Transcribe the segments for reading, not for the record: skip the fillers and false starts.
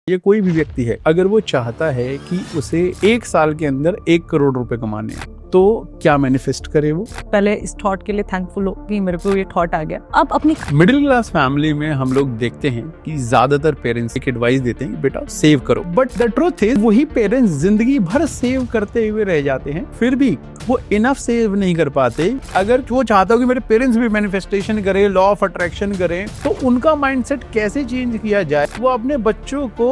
ये कोई भी व्यक्ति है, अगर वो चाहता है कि उसे 1 साल के अंदर 1 करोड़ रुपए कमाने हैं, तो क्या मैनिफेस्ट करे वो? पहले इस थॉट के लिए थैंकफुल हो कि मेरे को ये थॉट आ गया। अब अपनी मिडिल क्लास फैमिली में हम लोग देखते हैं कि ज्यादातर पेरेंट्स एक एडवाइस देते हैं कि बेटा सेव करो, बट द ट्रूथ इज वही पेरेंट्स जिंदगी भर सेव करते हुए रह जाते हैं, फिर भी वो इनफ सेव नहीं कर पाते। अगर वो चाहता हो कि मेरे पेरेंट्स भी मैनिफेस्टेशन करें, लॉ ऑफ अट्रैक्शन करें, तो उनका माइंडसेट कैसे चेंज किया जाए? वो अपने बच्चों को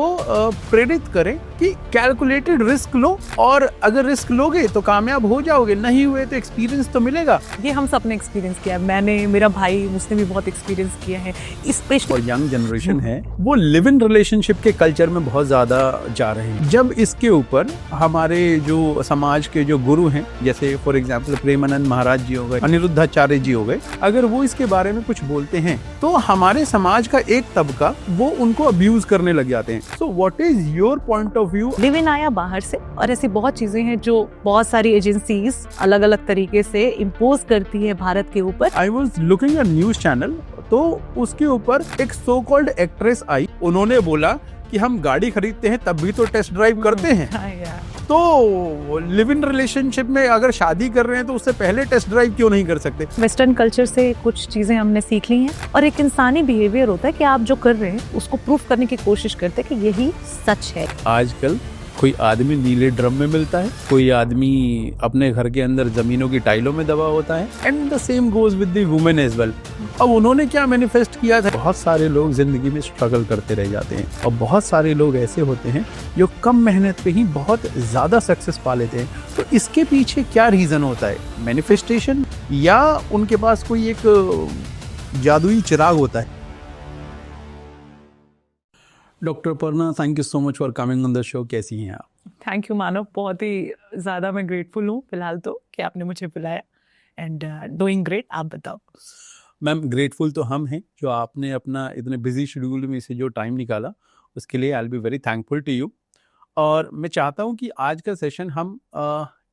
प्रेरित करें कि कैलकुलेटेड रिस्क लो, और अगर रिस्क लोगे तो कामयाब हो जाओगे, नहीं हुए तो एक्सपीरियंस तो मिलेगा। ये हम सब ने एक्सपीरियंस किया है, मैंने, मेरा भाई, उसने भी बहुत एक्सपीरियंस किया है। स्पेशली और यंग जनरेशन है वो लिव इन रिलेशनशिप के कल्चर में बहुत ज्यादा जा रहे हैं। जब इसके ऊपर हमारे जो समाज के जो गुरु हैं, जैसे फॉर एग्जांपल प्रेमानंद महाराज जी हो गए, अनिरुद्धाचार्य जी हो गए, अगर वो इसके बारे में कुछ बोलते हैं तो हमारे समाज का एक तबका वो उनको अब्यूज करने लग जाते हैं। So what is your point of view? Live in आया बाहर से, और ऐसी बहुत चीजें हैं जो बहुत सारी एजेंसीज अलग अलग तरीके से इम्पोज करती है भारत के ऊपर। I was looking a news channel, तो उसके ऊपर एक सो कॉल्ड एक्ट्रेस आई, उन्होंने बोला कि हम गाड़ी खरीदते हैं तब भी तो टेस्ट ड्राइव करते हैं। तो लिव इन रिलेशनशिप में अगर शादी कर रहे हैं तो उससे पहले टेस्ट ड्राइव क्यों नहीं कर सकते? वेस्टर्न कल्चर से कुछ चीजें हमने सीख ली हैं, और एक इंसानी बिहेवियर होता है कि आप जो कर रहे हैं उसको प्रूफ करने की कोशिश करते हैं कि यही सच है। आजकल कोई आदमी नीले ड्रम में मिलता है, कोई आदमी अपने घर के अंदर जमीनों की टाइलों में दबा होता है, and the same goes with the women as well. अब उन्होंने क्या मैनिफेस्ट किया था? बहुत सारे लोग जिंदगी में स्ट्रगल करते रह जाते हैं, और बहुत सारे लोग ऐसे होते हैं जो कम मेहनत पे ही बहुत ज्यादा सक्सेस पा लेते हैं। तो इसके पीछे क्या रीजन होता है? मैनिफेस्टेशन, या उनके पास कोई एक जादुई चिराग होता है? Doctor Aparna, thank you so much for coming on the show. कैसी हैं आप? थैंक यू मानव, बहुत ही ज़्यादा मैं ग्रेटफुल हूँ फिलहाल तो कि आपने मुझे बुलाया, एंड डूइंग ग्रेट। आप बताओ। मैम, ग्रेटफुल तो हम हैं जो आपने अपना इतने बिजी शेड्यूल में से जो टाइम निकाला, उसके लिए I will be very thankful to you. और मैं चाहता हूँ कि आज का सेशन हम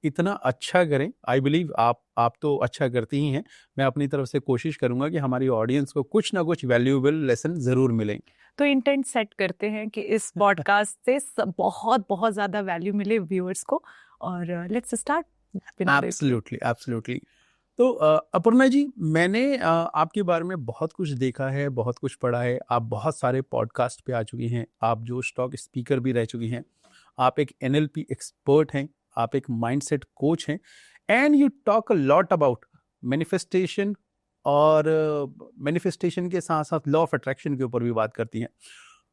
इतना अच्छा करें। आई बिलीव आप तो अच्छा करती ही हैं। मैं अपनी तरफ से कोशिश करूंगा कि हमारी ऑडियंस को कुछ ना कुछ वैल्यूएबल लेसन ज़रूर मिलें। तो इंटेंट सेट करते हैं कि इस पॉडकास्ट से बहुत बहुत ज़्यादा वैल्यू मिले व्यूअर्स को, और लेट्स स्टार्ट। Absolutely, absolutely. तो अपर्णा जी, मैंने आपके बारे में बहुत कुछ देखा है, बहुत कुछ पढ़ा है। आप बहुत सारे पॉडकास्ट पे आ चुकी हैं, आप जो स्टॉक स्पीकर भी रह चुकी हैं, आप एक NLP एक्सपर्ट हैं, आप एक माइंडसेट कोच हैं, and you talk a lot about manifestation, और मैनिफेस्टेशन के साथ साथ लॉ ऑफ अट्रैक्शन के ऊपर भी बात करती हैं।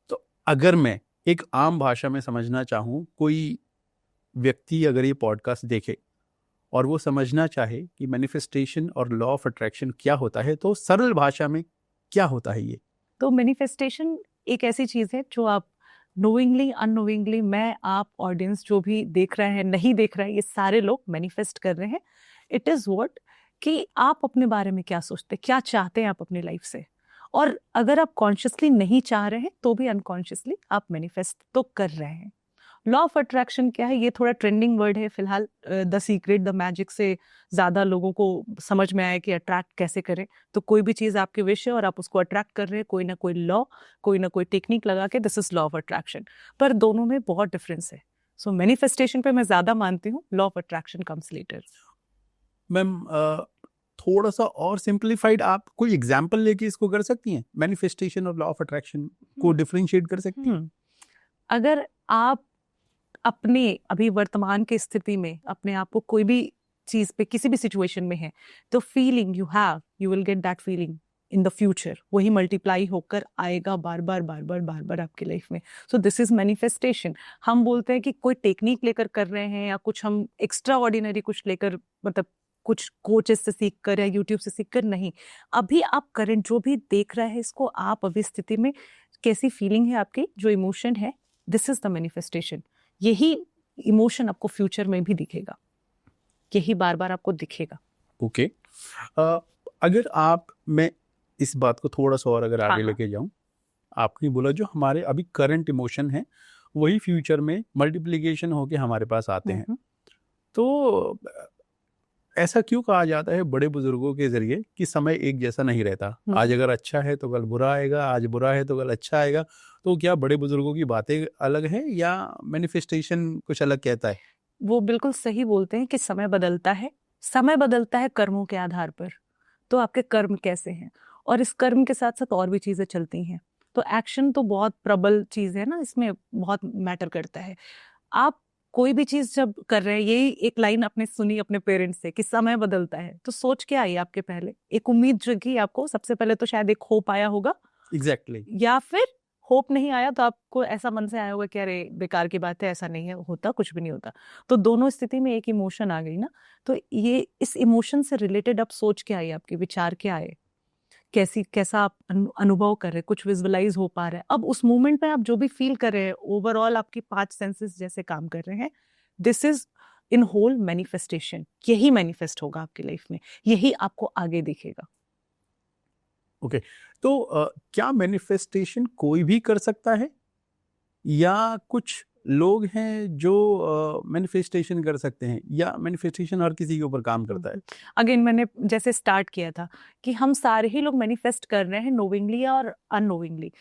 तो अगर मैं एक आम भाषा में समझना चाहूँ, कोई व्यक्ति अगर ये पॉडकास्ट देखे और वो समझना चाहे कि मैनिफेस्टेशन और लॉ ऑफ अट्रैक्शन क्या होता है, तो सरल भाषा में क्या होता है ये? तो मैनिफेस्टेशन एक ऐसी चीज़ है जो आप नोइंगली अननोइंगली, मैं, आप, ऑडियंस जो भी देख रहे हैं, नहीं देख रहे हैं, ये सारे लोग मैनिफेस्ट कर रहे हैं। इट इज़ व्हाट कि आप अपने बारे में क्या सोचते हैं, क्या चाहते हैं आप अपनी लाइफ से, और अगर आप कॉन्शियसली नहीं चाह रहे हैं तो भी अनकॉन्शियसली आप मैनिफेस्ट तो कर रहे हैं। लॉ ऑफ अट्रैक्शन क्या है? ये थोड़ा ट्रेंडिंग वर्ड है फिलहाल। द सीक्रेट, द मैजिक से ज़्यादा लोगों को समझ में आया कि अट्रैक्ट कैसे करें। तो कोई भी चीज़ आपकी विश है और आप उसको अट्रैक्ट कर रहे हैं, कोई ना कोई लॉ, कोई ना कोई टेक्निक लगा के, this is law of attraction. पर दोनों में बहुत डिफरेंस है। सो मैनिफेस्टेशन पे मैं ज़्यादा मानती हूँ, law of attraction comes later. Ma'am, थोड़ा सा और सिंपलीफाइड आप कोई एग्जांपल लेके इसको कर सकती हैं? मैनिफेस्टेशन और लॉ ऑफ अट्रैक्शन को डिफरेंशिएट कर सकती हैं? अगर आप अपने अभी वर्तमान की स्थिति में अपने आप को कोई भी चीज पे, किसी भी सिचुएशन में है, तो feeling you have, you will get that feeling in the future. वही मल्टीप्लाई होकर आएगा बार बार बार बार बार बार आपकी लाइफ में। So this is manifestation. हम बोलते हैं कि कोई टेक्निक लेकर कर रहे हैं, या कुछ हम एक्स्ट्रा ऑर्डिनरी कुछ लेकर, मतलब कुछ कोचेस से सीख कर या यूट्यूब से सीख कर नहीं। अभी आप करंट जो भी देख रहे हैं, इसको आप अभी स्थिति में कैसी फीलिंग है आपकी, जो इमोशन है, दिस इज द मैनिफेस्टेशन। यही इमोशन आपको फ्यूचर में भी दिखेगा, यही बार बार आपको दिखेगा। ओके। अगर मैं इस बात को थोड़ा सा और अगर आगे लेके जाऊं, आपने बोला जो हमारे अभी करंट इमोशन है वही फ्यूचर में मल्टीप्लिकेशन होके हमारे पास आते हैं। तो ऐसा क्यों कहा जाता है बड़े बुजुर्गों के जरिए कि समय एक जैसा नहीं रहता? आज अगर अच्छा है तो कल बुरा आएगा, आज बुरा है तो कल अच्छा आएगा। तो क्या बड़े बुजुर्गों की बातें अलग हैं या मैनिफेस्टेशन कुछ अलग कहता है? वो बिल्कुल सही बोलते हैं कि समय बदलता है, समय बदलता है कर्मों के आधार पर। तो आपके कर्म कैसे हैं, और इस कर्म के साथ साथ और भी चीजें चलती हैं। तो एक्शन तो बहुत प्रबल चीज है ना, इसमें बहुत मैटर करता है। आप कोई भी चीज जब कर रहे हैं, यही एक लाइन आपने सुनी अपने पेरेंट्स से कि समय बदलता है, तो सोच के आई आपके पहले एक उम्मीद जगी आपको, सबसे पहले तो शायद एक होप आया होगा। एग्जैक्टली। या फिर होप नहीं आया तो आपको ऐसा मन से आया होगा कि अरे बेकार की बात है, ऐसा नहीं है होता, कुछ भी नहीं होता। तो दोनों स्थिति में एक इमोशन आ गई ना। तो ये इस इमोशन से रिलेटेड अब सोच के आई, आपके विचार क्या आए, कैसा आप अनुभव कर रहे हैं, कुछ विजुअलाइज हो पा रहा है अब उस मोमेंट में, आप जो भी फील कर रहे हैं, ओवरऑल आपकी 5 सेंसेस जैसे काम कर रहे हैं। This is in whole manifestation. यही मैनिफेस्ट होगा आपकी लाइफ में, यही आपको आगे दिखेगा। ओके। तो क्या मैनिफेस्टेशन कोई भी कर सकता है या कुछ लोग हैं जो मैनिफेस्टेशन कर सकते हैं, या मैनिफेस्टेशन हर किसी के ऊपर काम करता है? अगेन मैंने जैसे स्टार्ट किया था कि हम सारे ही लोग मैनिफेस्ट कर रहे हैं, नोविंगली और अननोविंगली।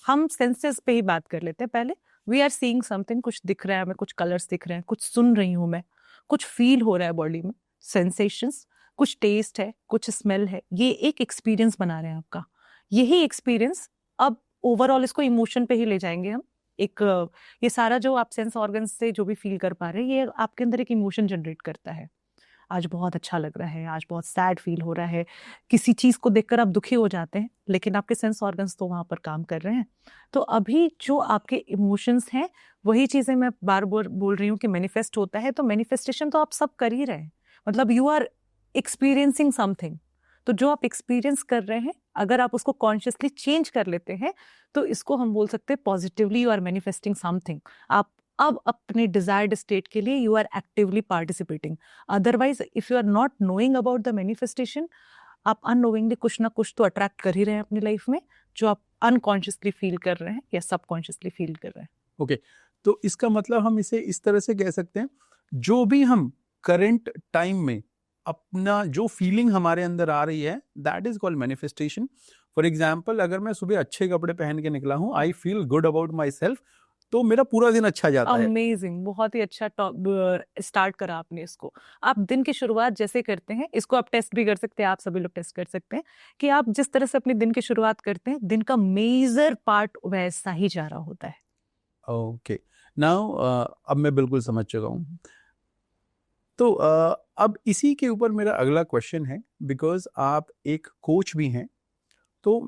हम सेंसेस पे ही बात कर लेते हैं पहले। वी आर सीइंग समथिंग, कुछ दिख रहा है हमें, कुछ कलर्स दिख रहे हैं, कुछ सुन रही हूँ मैं, कुछ फील हो रहा है बॉडी में, सेंसेशंस, कुछ टेस्ट है, कुछ स्मेल है। ये एक एक्सपीरियंस बना रहे हैं आपका। यही एक्सपीरियंस अब ओवरऑल इसको इमोशन पे ही ले जाएंगे हम। एक ये सारा जो आप सेंस ऑर्गन्स से जो भी फील कर पा रहे हैं, ये आपके अंदर एक इमोशन जनरेट करता है। आज बहुत अच्छा लग रहा है, आज बहुत सैड फील हो रहा है, किसी चीज को देखकर आप दुखी हो जाते हैं, लेकिन आपके सेंस ऑर्गन्स तो वहां पर काम कर रहे हैं। तो अभी जो आपके इमोशंस हैं, वही चीजें मैं बार बार बोल रही हूँ कि मैनिफेस्ट होता है। तो मैनिफेस्टेशन तो आप सब कर ही रहे हैं, मतलब यू आर एक्सपीरियंसिंग समथिंग। तो जो आप एक्सपीरियंस कर रहे हैं, अगर आप उसको कॉन्शियसली चेंज कर लेते हैं, तो इसको हम बोल सकते हैं positively you are manifesting something. आप अब अपने डिजायर्ड स्टेट के लिए you are actively participating. Otherwise if you are not knowing about the manifestation, आप अननोइंगली कुछ ना कुछ तो अट्रैक्ट कर ही रहे हैं अपनी लाइफ में, जो आप अनकॉन्शियसली फील कर रहे हैं या सबकॉन्शियसली फील कर रहे हैं। ओके। तो इसका मतलब हम इसे इस तरह से कह सकते हैं, जो भी हम करंट टाइम में अपना जो फीलिंग हमारे अंदर आ रही है, that is called manifestation. For example, अगर मैं सुबह अच्छे कपड़े पहन के निकला हूँ, I feel good about my self, तो मेरा पूरा दिन अच्छा जाता है। अमेजिंग, बहुत ही अच्छा स्टार्ट करा आपने इसको। आप दिन की शुरुआत जैसे करते हैं, इसको आप टेस्ट भी कर सकते हैं, आप सभी लोग टेस्ट कर सकते हैं कि आप जिस तरह से अपने दिन की शुरुआत करते हैं, दिन का मेजर पार्ट वैसा ही जा रहा होता है। ओके। नाउ अब मैं बिल्कुल समझ चुका हूँ। तो अब इसी के ऊपर मेरा अगला क्वेश्चन है, बिकॉज आप एक कोच भी हैं। तो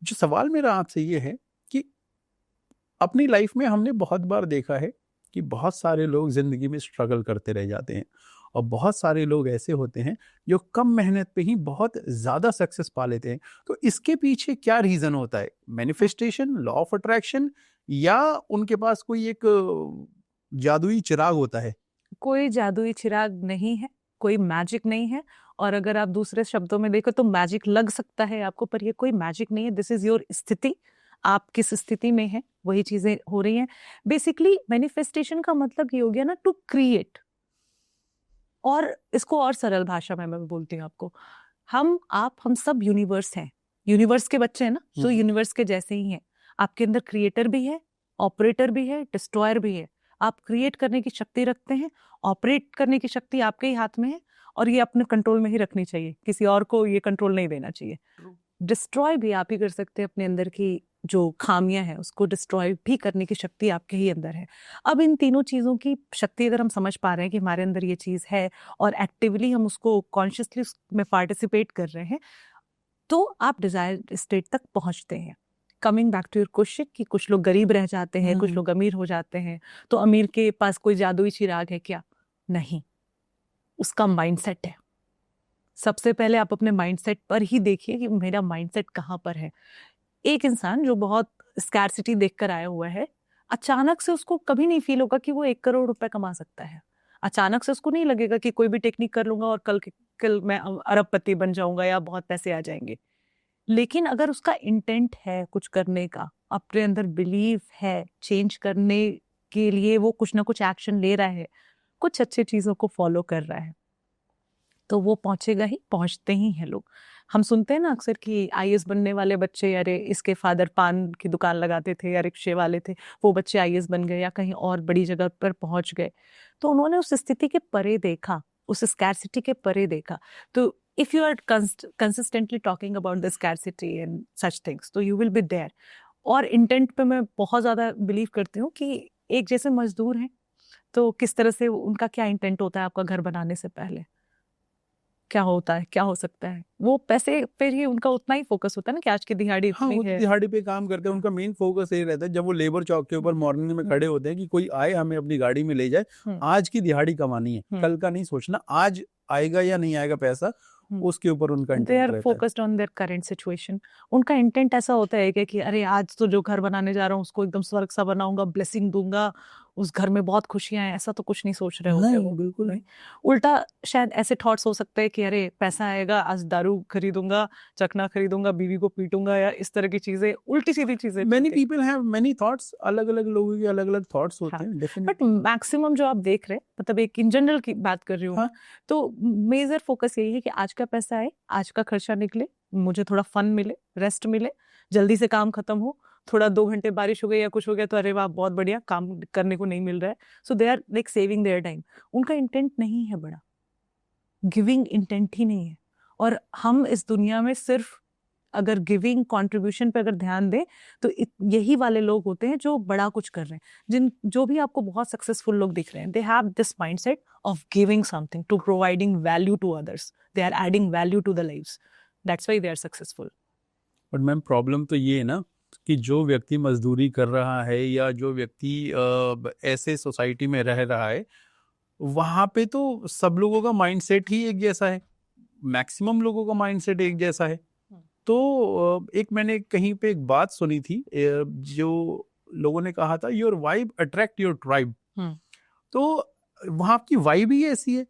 जो सवाल मेरा आपसे ये है कि अपनी लाइफ में हमने बहुत बार देखा है कि बहुत सारे लोग ज़िंदगी में स्ट्रगल करते रह जाते हैं, और बहुत सारे लोग ऐसे होते हैं जो कम मेहनत पे ही बहुत ज़्यादा सक्सेस पा लेते हैं। तो इसके पीछे क्या रीज़न होता है? मैनिफेस्टेशन, लॉ ऑफ अट्रैक्शन, या उनके पास कोई एक जादुई चिराग होता है? कोई जादुई चिराग नहीं है, कोई मैजिक नहीं है। और अगर आप दूसरे शब्दों में देखो तो मैजिक लग सकता है आपको, पर ये कोई मैजिक नहीं है। दिस इज योर स्थिति। आप किस स्थिति में हैं, वही चीजें हो रही हैं। बेसिकली मैनिफेस्टेशन का मतलब ये हो गया ना, टू क्रिएट। और इसको और सरल भाषा में मैं बोलती हूँ आपको, हम सब यूनिवर्स हैं। यूनिवर्स के बच्चे हैं ना, तो यूनिवर्स के जैसे ही हैं। आपके अंदर क्रिएटर भी है, ऑपरेटर भी है, डिस्ट्रॉयर भी है। आप क्रिएट करने की शक्ति रखते हैं, ऑपरेट करने की शक्ति आपके ही हाथ में है, और ये अपने कंट्रोल में ही रखनी चाहिए, किसी और को ये कंट्रोल नहीं देना चाहिए। डिस्ट्रॉय भी आप ही कर सकते हैं, अपने अंदर की जो खामियां हैं उसको डिस्ट्रॉय भी करने की शक्ति आपके ही अंदर है। अब इन तीनों चीजों की शक्ति अगर हम समझ पा रहे हैं कि हमारे अंदर ये चीज है, और एक्टिवली हम उसको कॉन्शियसली में पार्टिसिपेट कर रहे हैं, तो आप डिजायर्ड स्टेट तक पहुंचते हैं। Coming back to your question कि कुछ लोग गरीब रह जाते हैं, कुछ लोग अमीर हो जाते हैं, तो अमीर के पास कोई जादुई चिराग है क्या? नहीं, उसका माइंडसेट है। सबसे पहले आप अपने माइंडसेट पर ही देखिए कि मेरा माइंडसेट कहाँ पर है। एक इंसान जो बहुत स्कैर्सिटी देखकर आया हुआ है, अचानक से उसको कभी नहीं फील होगा कि वो 1 करोड़ रुपए कमा सकता है। अचानक से उसको नहीं लगेगा कि कोई भी टेक्निक कर लूंगा और कल मैं अरबपति बन जाऊंगा या बहुत पैसे आ जाएंगे। लेकिन अगर उसका इंटेंट है कुछ करने का, अपने अंदर बिलीव है, चेंज करने के लिए वो कुछ ना कुछ एक्शन ले रहा है, कुछ अच्छी चीजों को फॉलो कर रहा है, तो वो पहुंचेगा ही, पहुंचते ही हैं लोग। हम सुनते हैं ना अक्सर कि आईएएस बनने वाले बच्चे, अरे इसके फादर पान की दुकान लगाते थे या रिक्शे वाले थे, वो बच्चे आईएएस बन गए या कहीं और बड़ी जगह पर पहुंच गए। तो उन्होंने उस स्थिति के परे देखा, उस स्कैरसिटी के परे देखा। तो if you are consistently talking about the scarcity and such things, तो यू विल बी देयर। और इंटेंट पे मैं बहुत ज्यादा बिलीव करती हूँ कि एक जैसे मजदूर हैं तो किस तरह से उनका क्या इंटेंट होता है आपका घर बनाने से पहले, क्या होता है, क्या हो सकता है, वो पैसे पे ही उनका उतना ही फोकस होता है ना कि आज की दिहाड़ी हाँ, इतनी वो है। दिहाड़ी पे काम करते हैं, उनका मेन फोकस यही रहता है। जब वो लेबर चौक के ऊपर मॉर्निंग में खड़े होते हैं कि कोई आए हमें अपनी गाड़ी में ले जाए, आज की दिहाड़ी कमानी है, कल का नहीं सोचना, आज आएगा या नहीं आएगा पैसा, उसके ऊपर उनका दे इंटेंट आर रहता है। Focused on their current situation. उनका इंटेंट ऐसा होता है कि अरे आज तो जो घर बनाने जा रहा हूँ उसको एकदम स्वर्ग सा बनाऊंगा, ब्लेसिंग दूंगा, उस घर में बहुत खुशियां हैं, ऐसा तो कुछ नहीं सोच रहे होते नहीं, वो। बिल्कुल नहीं। उल्टा शायद ऐसे थॉट्स हो सकते हैं कि अरे पैसा आएगा, आज दारू खरीदूंगा, चखना खरीदूंगा, बीवी को पीटूंगा, या इस तरह की चीजें, उल्टी सीधी चीजें। Many people have many thoughts, अलग अलग लोगों के अलग अलग थॉट्स होते हैं बट डेफिनेटली। मैक्सिमम जो आप देख रहे हैं, मतलब एक इन जनरल की बात कर रही हूँ मैं, तो मेजर फोकस यही है कि आज का पैसा आए, आज का खर्चा निकले, मुझे थोड़ा फन मिले, रेस्ट मिले, जल्दी से काम खत्म हो, थोड़ा 2 घंटे बारिश हो गई या कुछ हो गया तो अरे वाह बहुत बढ़िया, काम करने को नहीं मिल रहा है, so they are like saving their time. उनका इंटेंट नहीं है बड़ा, गिविंग इंटेंट ही नहीं है। और हम इस दुनिया में सिर्फ अगर गिविंग कंट्रीब्यूशन पे अगर ध्यान दें तो यही वाले लोग होते हैं जो बड़ा कुछ कर रहे हैं। जो भी आपको बहुत सक्सेसफुल लोग दिख रहे हैं, they have this mindset of giving something, to providing value to others, they are adding value to the lives, that's why they are successful. But ma'am problem तो ये है ना कि जो व्यक्ति मजदूरी कर रहा है या जो व्यक्ति ऐसे सोसाइटी में रह रहा है, वहाँ पे तो सब लोगों का माइंडसेट ही एक जैसा है, मैक्सिमम लोगों का माइंडसेट एक जैसा है। तो एक मैंने कहीं पे एक बात सुनी थी, जो लोगों ने कहा था, your vibe attract your tribe. तो वहाँ आपकी वाइब ही ऐसी है,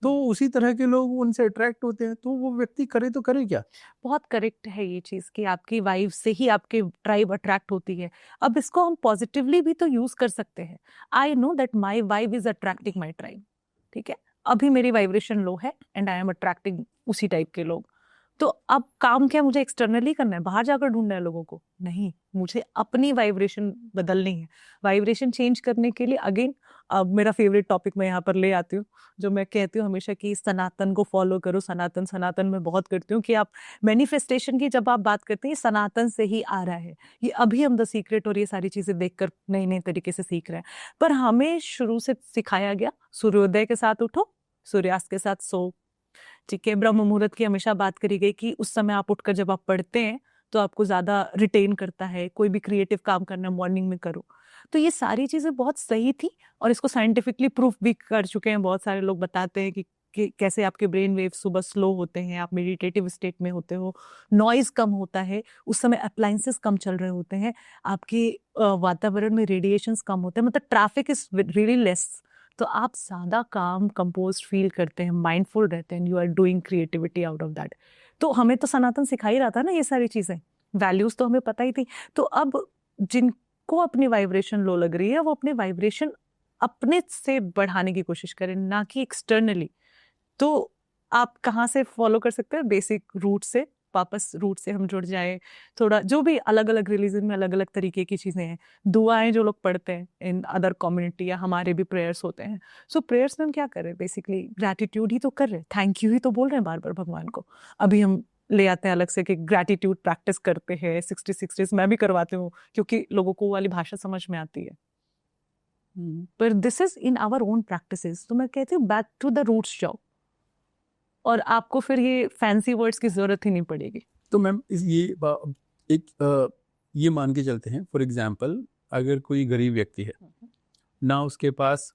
तो उसी तरह के लोग उनसे अट्रैक्ट होते हैं, तो वो व्यक्ति करे तो करे क्या। बहुत करेक्ट है ये चीज कि आपकी वाइब से ही आपकी ट्राइब अट्रैक्ट होती है। अब इसको हम पॉजिटिवली भी तो यूज कर सकते हैं। I know that my vibe is attracting my tribe, ठीक है, अभी मेरी वाइब्रेशन लो है एंड आई एम अट्रैक्टिंग उसी टाइप के लोग। तो अब काम क्या मुझे एक्सटर्नली करना है, बाहर जाकर ढूंढना है लोगों को? नहीं, मुझे अपनी वाइब्रेशन बदलनी है। वाइब्रेशन चेंज करने के लिए अगेन अब मेरा फेवरेट टॉपिक मैं यहाँ पर ले आती हूँ, जो मैं कहती हूँ हमेशा कि सनातन को फॉलो करो। सनातन सनातन मैं बहुत करती हूँ कि आप मैनिफेस्टेशन की जब आप बात करते हैं, सनातन से ही आ रहा है। ये अभी हम द सीक्रेट और ये सारी चीजें देखकर नए नए तरीके से सीख रहे हैं, पर हमें शुरू से सिखाया गया सूर्योदय के साथ उठो, सूर्यास्त के साथ सो, ठीक है। ब्रह्म मुहूर्त की हमेशा बात करी गई कि उस समय आप उठकर जब आप पढ़ते हैं तो आपको ज्यादा रिटेन करता है, कोई भी क्रिएटिव काम करना मॉर्निंग में करो। तो ये सारी चीजें बहुत सही थी और इसको साइंटिफिकली प्रूफ भी कर चुके हैं। बहुत सारे लोग बताते हैं कि कैसे आपके ब्रेन वेव सुबह स्लो होते हैं, आप मेडिटेटिव स्टेट में होते हो, नॉइज कम होता है, उस समय अप्लायंसेस कम चल रहे होते हैं, आपके वातावरण में रेडिएशंस कम होते हैं, मतलब ट्रैफिक इज रियली लेस। तो आप ज्यादा काम कंपोज फील करते हैं, माइंडफुल रहते हैं, you are doing creativity out of that. तो हमें तो सनातन सिखा ही रहा था ना ये सारी चीजें, वैल्यूज तो हमें पता ही थी। तो अब जिनको अपनी वाइब्रेशन लो लग रही है, वो अपने वाइब्रेशन अपने से बढ़ाने की कोशिश करें, ना कि एक्सटर्नली। तो आप कहाँ से फॉलो कर सकते हैं? बेसिक रूट से, वापस रूट से हम जुड़ जाए थोड़ा। जो भी अलग अलग रिलीजन में अलग अलग तरीके की चीजें हैं, दुआएं जो लोग पढ़ते हैं इन अदर कम्युनिटी, या हमारे भी प्रेयर्स होते हैं। सो प्रेयर्स में हम क्या कर रहे हैं? बेसिकली ग्रैटिट्यूड ही तो कर रहे हैं, थैंक यू ही तो बोल रहे हैं बार बार भगवान को। अभी हम ले आते हैं अलग से कि ग्रैटिट्यूड प्रैक्टिस करते हैं 66 डेज, मैं भी करवाती हूँ क्योंकि लोगों को वो वाली भाषा समझ में आती है। पर this is in our own practices. तो मैं कहती हूँ बैक टू द रूट्स जाओ और आपको फिर ये फैंसी वर्ड्स की जरूरत ही नहीं पड़ेगी। तो मैम ये मान के चलते हैं, फॉर एग्जांपल अगर कोई गरीब व्यक्ति है, ना उसके पास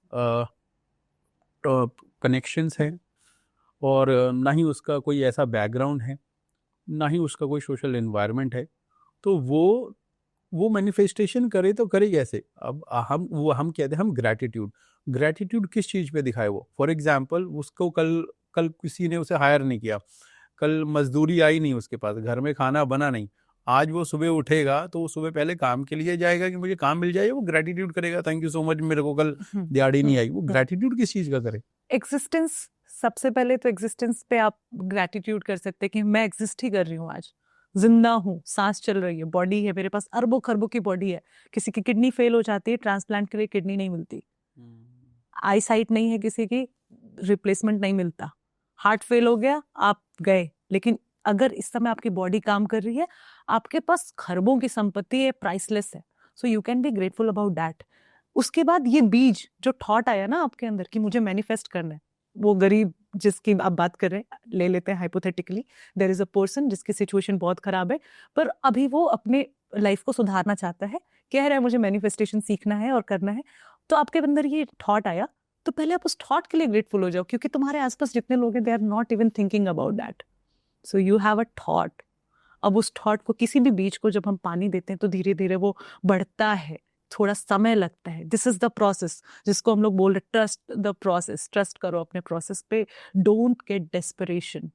कनेक्शंस है और ना ही उसका कोई ऐसा बैकग्राउंड है, ना ही उसका कोई सोशल एनवायरनमेंट है, तो वो मैनिफेस्टेशन करे तो करे कैसे? अब हम कहते हैं हम ग्रैटिट्यूड किस चीज़ पे दिखाए वो? फॉर एग्जांपल उसको कल किसी ने उसे हायर नहीं किया, कल मजदूरी आई नहीं उसके पास, घर में खाना बना नहीं, आज वो सुबह उठेगा तो वो सुबह पहले काम के लिए जाएगा कि मुझे काम मिल जाए, वो ग्रैटिट्यूड करेगा, थैंक यू सो मच, मेरे को कल दिहाड़ी नहीं आई। वो ग्रैटिट्यूड किस चीज़ का करे? एक्सिस्टेंस सबसे पहले तो एग्जिस्टेंस पे आप ग्रैटिट्यूड कर सकते हैं कि मैं एग्जिस्ट ही कर रही हूँ, आज जिंदा हूँ, सांस चल रही है, बॉडी है मेरे पास, अरबों खरबों की बॉडी है। किसी की किडनी फेल हो जाती है, ट्रांसप्लांट के लिए किडनी नहीं मिलती, आई साइट नहीं है किसी की, रिप्लेसमेंट नहीं मिलता, हार्ट फेल हो गया, आप गए। लेकिन अगर इस समय आपकी बॉडी काम कर रही है, आपके पास खरबों की संपत्ति है, प्राइसलेस है, so you can be grateful about that. उसके बाद ये बीज जो थॉट आया ना आपके अंदर कि मुझे मैनिफेस्ट करना है, वो गरीब जिसकी आप बात कर रहे हैं, ले लेते हैं hypothetically, there is a person जिसकी सिचुएशन बहुत खराब है, पर अभी वो अपने लाइफ को सुधारना चाहता है, कह रहा है मुझे मैनिफेस्टेशन सीखना है और करना है। तो आपके अंदर ये थॉट आया, तो पहले आप उस थॉट के लिए ग्रेटफुल हो जाओ, क्योंकि तुम्हारे आसपास जितने लोग हैं they are not even thinking about that, so you have a thought. अब उस थॉट को, किसी भी बीज को जब हम पानी देते हैं तो धीरे धीरे वो बढ़ता है, थोड़ा समय लगता है, दिस इज द प्रोसेस जिसको हम लोग बोल रहे ट्रस्ट द प्रोसेस, ट्रस्ट करो अपने प्रोसेस पे, डोंट गेट डेस्परेशन,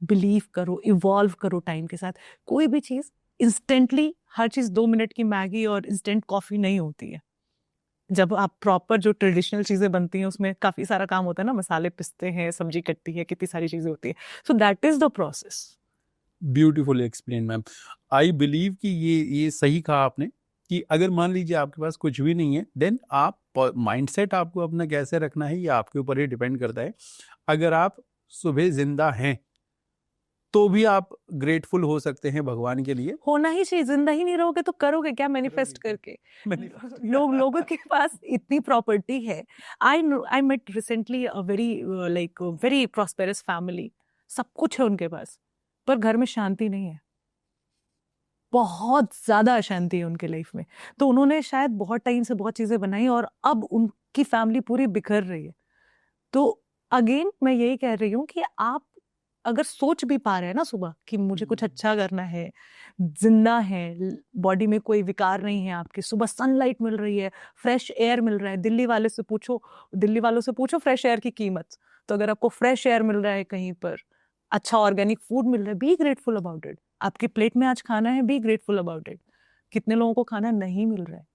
बिलीव करो, इवॉल्व करो टाइम के साथ। कोई भी चीज इंस्टेंटली, हर चीज 2 मिनट की मैगी और इंस्टेंट कॉफी नहीं होती है। जब आप प्रॉपर जो ट्रेडिशनल चीजें बनती हैं उसमें काफी सारा काम होता है ना, मसाले पिसते हैं, सब्जी कटती है, कितनी सारी चीजें होती है, so that is the process. Beautiful explain ma'am. I believe कि ये सही कहा आपने कि अगर मान लीजिए आपके पास कुछ भी नहीं है, देन आप माइंडसेट आपको अपना कैसे रखना है ये आपके ऊपर ही डिपेंड करता है। अगर आप सुबह जिंदा हैं तो भी आप ग्रेटफुल हो सकते हैं भगवान के लिए। होना ही चाहिए, जिंदा ही नहीं रहोगे तो करोगे क्या मैनिफेस्ट करके? लोगों के पास इतनी प्रॉपर्टी है। I met recently a very prosperous family, सब कुछ है उनके पास, पर घर में शांति नहीं है, बहुत ज्यादा अशांति है उनके लाइफ में। तो उन्होंने शायद बहुत टाइम से बहुत चीजें बनाई और अब उनकी फैमिली पूरी बिखर रही है। तो अगेन मैं यही कह रही हूँ कि आप अगर सोच भी पा रहे हैं ना सुबह कि मुझे कुछ अच्छा करना है, जिंदा है, बॉडी में कोई विकार नहीं है आपके, सुबह सनलाइट मिल रही है, फ्रेश एयर मिल रहा है, दिल्ली वालों से पूछो फ्रेश एयर की कीमत। तो अगर आपको फ्रेश एयर मिल रहा है कहीं पर, अच्छा ऑर्गेनिक फूड मिल रहा है, बी ग्रेटफुल अबाउट इट। आपकी प्लेट में आज खाना है, बी ग्रेटफुल अबाउट इट। कितने लोगों को खाना नहीं मिल रहा है,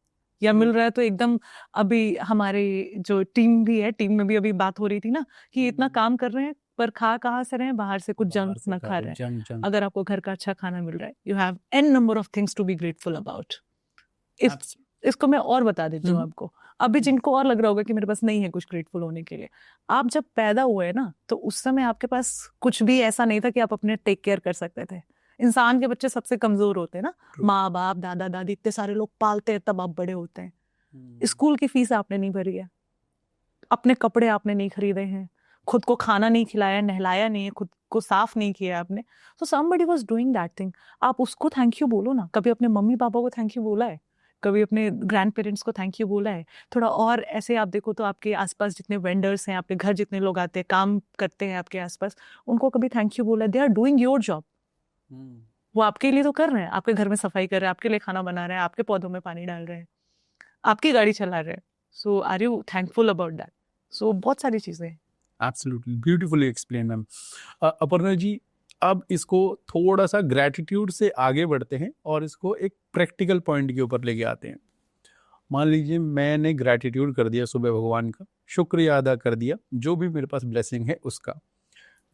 या मिल रहा है तो एकदम, अभी हमारे जो टीम भी है, टीम में भी अभी बात हो रही थी ना कि इतना काम कर रहे हैं पर खा कहाँ से रहे हैं, बाहर से कुछ जंक ना खा रहे हैं। अगर आपको घर का अच्छा खाना मिल रहा है, you have an number of things to be grateful about. इसको मैं और बता देती हूँ आपको, अभी जिनको और लग रहा होगा कि मेरे पास नहीं है कुछ ग्रेटफुल होने के लिए, आप जब पैदा हुए ना तो उस समय आपके पास कुछ भी ऐसा नहीं था कि आप अपने टेक केयर कर सकते थे। इंसान के बच्चे सबसे कमजोर होते हैं ना, माँ बाप दादा दादी इतने सारे लोग पालते हैं तब आप बड़े होते हैं। स्कूल की फीस आपने नहीं भरी है, अपने कपड़े आपने नहीं खरीदे हैं, खुद को खाना नहीं खिलाया, नहलाया नहीं है, खुद को साफ नहीं किया आपने, तो somebody was doing that thing। आप उसको थैंक यू बोलो ना। कभी अपने मम्मी पापा को थैंक यू बोला है? कभी अपने ग्रैंड पेरेंट्स को थैंक यू बोला है? थोड़ा और ऐसे आप देखो तो आपके आसपास जितने वेंडर्स हैं, आपके घर जितने लोग आते हैं, काम करते हैं आपके आसपास, उनको कभी थैंक यू बोला है? They are doing your job. वो आपके लिए तो कर रहे हैं, आपके घर में सफाई कर रहे हैं, आपके लिए खाना बना रहे हैं, आपके पौधों में पानी डाल रहे हैं, आपकी गाड़ी चला रहे हैं। So are you thankful about that? So बहुत सारी चीजें हैं। Absolutely beautifully explain ma'am. Aparna ji, अब इसको थोड़ा सा ग्रैटिट्यूड से आगे बढ़ते हैं और इसको एक प्रैक्टिकल पॉइंट के ऊपर लेके आते हैं। मान लीजिए मैंने ग्रैटिट्यूड कर दिया सुबह भगवान का, शुक्रिया अदा कर दिया जो भी मेरे पास ब्लेसिंग है उसका।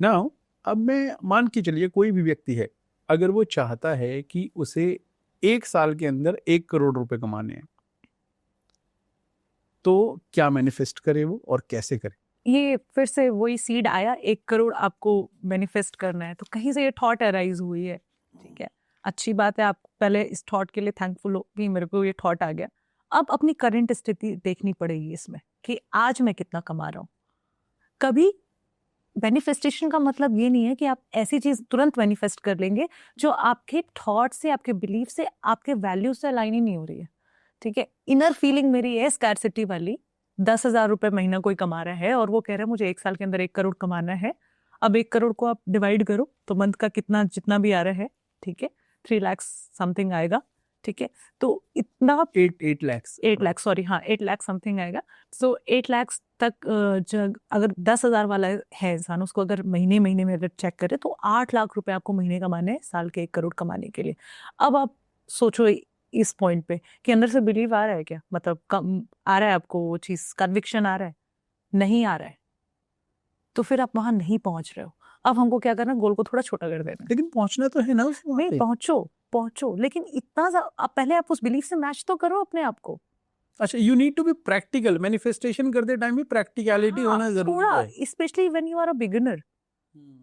नाउ अब मैं मान के चलिए कोई भी व्यक्ति है, अगर वो चाहता है कि उसे 1 साल के अंदर 1 करोड़ रुपए कमाने हैं, तो क्या मैनिफेस्ट करे वो और कैसे करे? ये फिर से वही सीड आया, 1 करोड़ आपको मैनिफेस्ट करना है, तो कहीं से ये थॉट अराइज हुई है, ठीक है, अच्छी बात है। आप पहले इस थॉट के लिए थैंकफुल हो कि मेरे को ये थॉट आ गया। अब अपनी करंट स्थिति देखनी पड़ेगी इसमें कि आज मैं कितना कमा रहा हूँ। कभी मैनिफेस्टेशन का मतलब ये नहीं है कि आप ऐसी चीज तुरंत मैनिफेस्ट कर लेंगे जो आपके थॉट से, आपके बिलीफ से, आपके वैल्यू से अलाइन ही नहीं हो रही है, ठीक है। इनर फीलिंग मेरी है स्कैरसिटी वाली, 10,000 रुपए महीना कोई कमा रहा है और वो कह रहा है मुझे 1 साल के अंदर 1 करोड़ कमाना है। अब 1 करोड़ को आप डिवाइड करो तो मंथ का कितना, जितना भी आ रहा है, ठीक है, 3 लाख समथिंग आएगा, ठीक है। तो इतना 8 लाख सॉरी, हाँ 8 लाख समथिंग आएगा। सो 8 लाख तक अगर 10,000 वाला है इंसान, उसको अगर महीने महीने में अगर चेक करे तो 8 लाख रुपए आपको महीने कमाने हैं साल के 1 करोड़ कमाने के लिए। अब आप सोचो इस पॉइंट पे कि अंदर से बिलीव आ रहा है क्या, मतलब आ रहा है आपको वो चीज, कन्विक्शन आ रहा है? नहीं आ रहा है। तो फिर आप वहां नहीं पहुंच रहे हो। अब हमको क्या करना है, गोल को थोड़ा छोटा कर देना है। लेकिन पहुंचना तो है ना वहाँ नहीं, पे। पहुंचो, लेकिन इतना आप पहले आप उस बिलीफ से मैच तो करो अपने आप को। अच्छा, you need to be practical, manifestation करते टाइम भी प्रैक्टिकलिटी होना जरूरी थोड़ा, है। Specially when you are a beginner.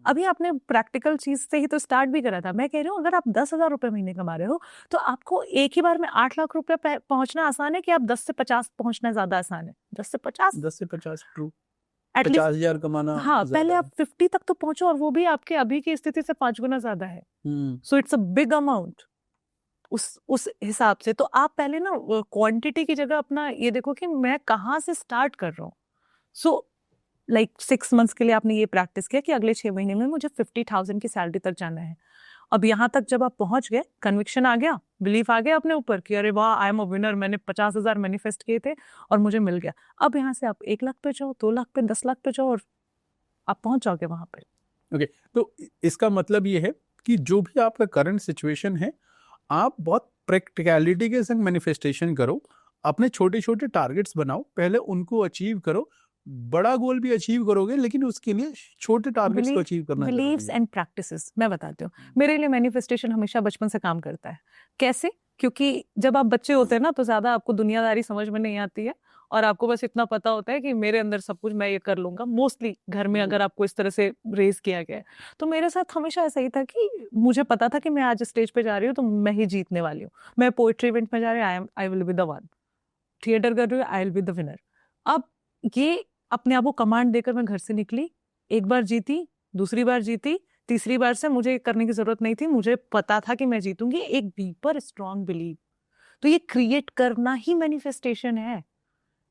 अभी आपने प्रैक्टिकल चीज से ही तो स्टार्ट भी करा था। मैं कह रही हूँ अगर आप 10,000 रुपए महीने कमा रहे हो तो आपको एक ही बार में 8 लाख रुपए पहुंचना आसान है कि आप 10 से 50 पहुंचना ज्यादा आसान है? 10 से 50, 10 से 50, ट्रू। एटलीस्ट। 50,000 कमाना हाँ, पहले ज्यादा आप 50 तक तो पहुंचो, और वो भी आपके अभी की स्थिति से 5 गुना ज्यादा है। है। So it's a big amount उस हिसाब से। तो आप पहले ना क्वांटिटी की जगह अपना ये देखो कि मैं कहाँ से स्टार्ट कर रहा हूँ। सो लाइक 6 मंथ्स के लिए आपने ये प्रैक्टिस किया कि अगले 6 महीने में मुझे 50,000 की सैलरी तक जाना है। अब यहाँ तक जब आप पहुंच गए, कन्विक्शन आ गया, बिलीफ आ गया अपने ऊपर कि अरे वाह, आई एम अ विनर, मैंने 50,000 मैनिफेस्ट किए थे और मुझे मिल गया। अब यहाँ से आप 1 लाख पे जाओ, 2 लाख पे, 10 लाख पे जाओ, और आप पहुंच जाओगे वहां पे। ओके, तो इसका मतलब ये है कि जो भी आपका करंट सिचुएशन है, आप बहुत प्रैक्टिकलिटी के संग मैनिफेस्टेशन करो, अपने छोटे छोटे टारगेट्स बनाओ, पहले उनको अचीव करो। बड़ा गोल भी अचीव करोगे, लेकिन उसके लिए छोटे टारगेट्स को अचीव करना जरूरी बिलीव्स है। एंड प्रैक्टिसेस मैं बताती हूँ। मेरे लिए मैनिफेस्टेशन हमेशा बचपन से काम करता है। कैसे? क्योंकि जब आप बच्चे होते हैं ना तो ज्यादा आपको दुनियादारी समझ में नहीं आती है, और आपको बस इतना पता होता है कि मेरे अंदर सब कुछ, मैं ये कर लूंगा। मोस्टली घर में अगर आपको इस तरह से रेज किया गया है, तो मेरे साथ हमेशा ऐसा ही था कि मुझे पता था कि मैं आज स्टेज पे जा रही हूँ तो मैं ही जीतने वाली हूँ। मैं पोएट्री इवेंट में जा रही हूँ, आई will be the one. Theatre कर रही हूँ, आई विल बी द विनर। अब ये अपने आप को कमांड देकर मैं घर से निकली, एक बार जीती, दूसरी बार जीती, तीसरी बार से मुझे करने की जरूरत नहीं थी, मुझे पता था कि मैं जीतूंगी। एक डीपर स्ट्रॉन्ग बिलीव, तो ये क्रिएट करना ही मैनिफेस्टेशन है।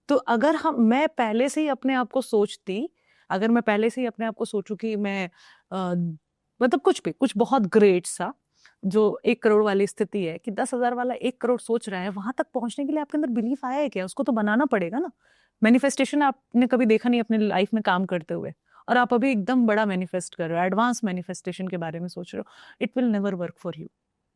तो अगर मैं पहले से ही अपने आप को सोचती, अगर मैं पहले से ही अपने आप को सोचूं कि मैं मतलब कुछ बहुत ग्रेट सा, जो 1 करोड़ वाली स्थिति है, कि 10,000 वाला 1 करोड़ सोच रहा है, वहां तक पहुंचने के लिए आपके अंदर बिलीफ आया है क्या? उसको तो बनाना पड़ेगा ना। मैनिफेस्टेशन आपने कभी देखा नहीं अपने लाइफ में काम करते हुए, और आप अभी एकदम बड़ा मैनिफेस्ट कर रहे हो, एडवांस मैनिफेस्टेशन के बारे में सोच रहे हो, it will never work for you.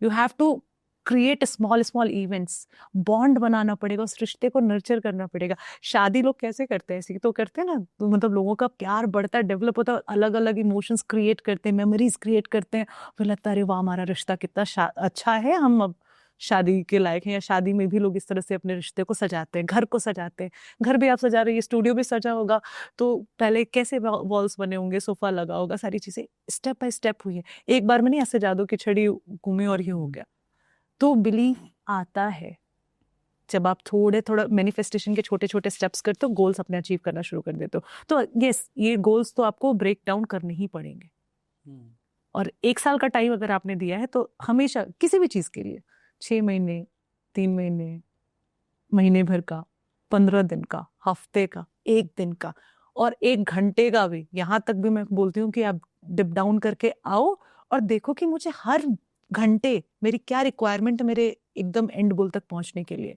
You have to create small small events, bond बनाना पड़ेगा, उस रिश्ते को नर्चर करना पड़ेगा। शादी लोग कैसे करते हैं? ऐसे तो करते हैं ना, तो मतलब लोगों का प्यार बढ़ता है, डेवलप होता है, अलग अलग इमोशंस क्रिएट करते हैं, मेमोरीज क्रिएट करते हैं, फिर लगता है अरे वाह, हमारा रिश्ता कितना अच्छा है, हम अब शादी के लायक हैं। या शादी में भी लोग इस तरह से अपने रिश्ते को सजाते हैं, घर को सजाते हैं। घर भी आप सजा रहे हैं, स्टूडियो भी सजा होगा, तो पहले कैसे वॉल्स बने होंगे, सोफा लगा होगा, सारी चीजें स्टेप बाय स्टेप हुई है। एक बार में नहीं ऐसे जादू की छड़ी घूमी और ये हो गया। तो बिलीफ आता है जब आप थोड़े थोड़ा मैनिफेस्टेशन के छोटे छोटे स्टेप्स करते हो, गोल्स अपने अचीव करना शुरू कर देते हो। तो यस, ये गोल्स तो आपको ब्रेक डाउन करने ही पड़ेंगे। और 1 साल का टाइम अगर आपने दिया है तो हमेशा किसी भी चीज के लिए 6 महीने, 3 महीने, महीने भर का, 15 दिन का, हफ्ते का, 1 दिन का, और 1 घंटे का भी, यहाँ तक भी मैं बोलती हूँ कि आप डिप डाउन करके आओ और देखो कि मुझे हर घंटे मेरी क्या रिक्वायरमेंट है मेरे एकदम एंड गोल तक पहुंचने के लिए।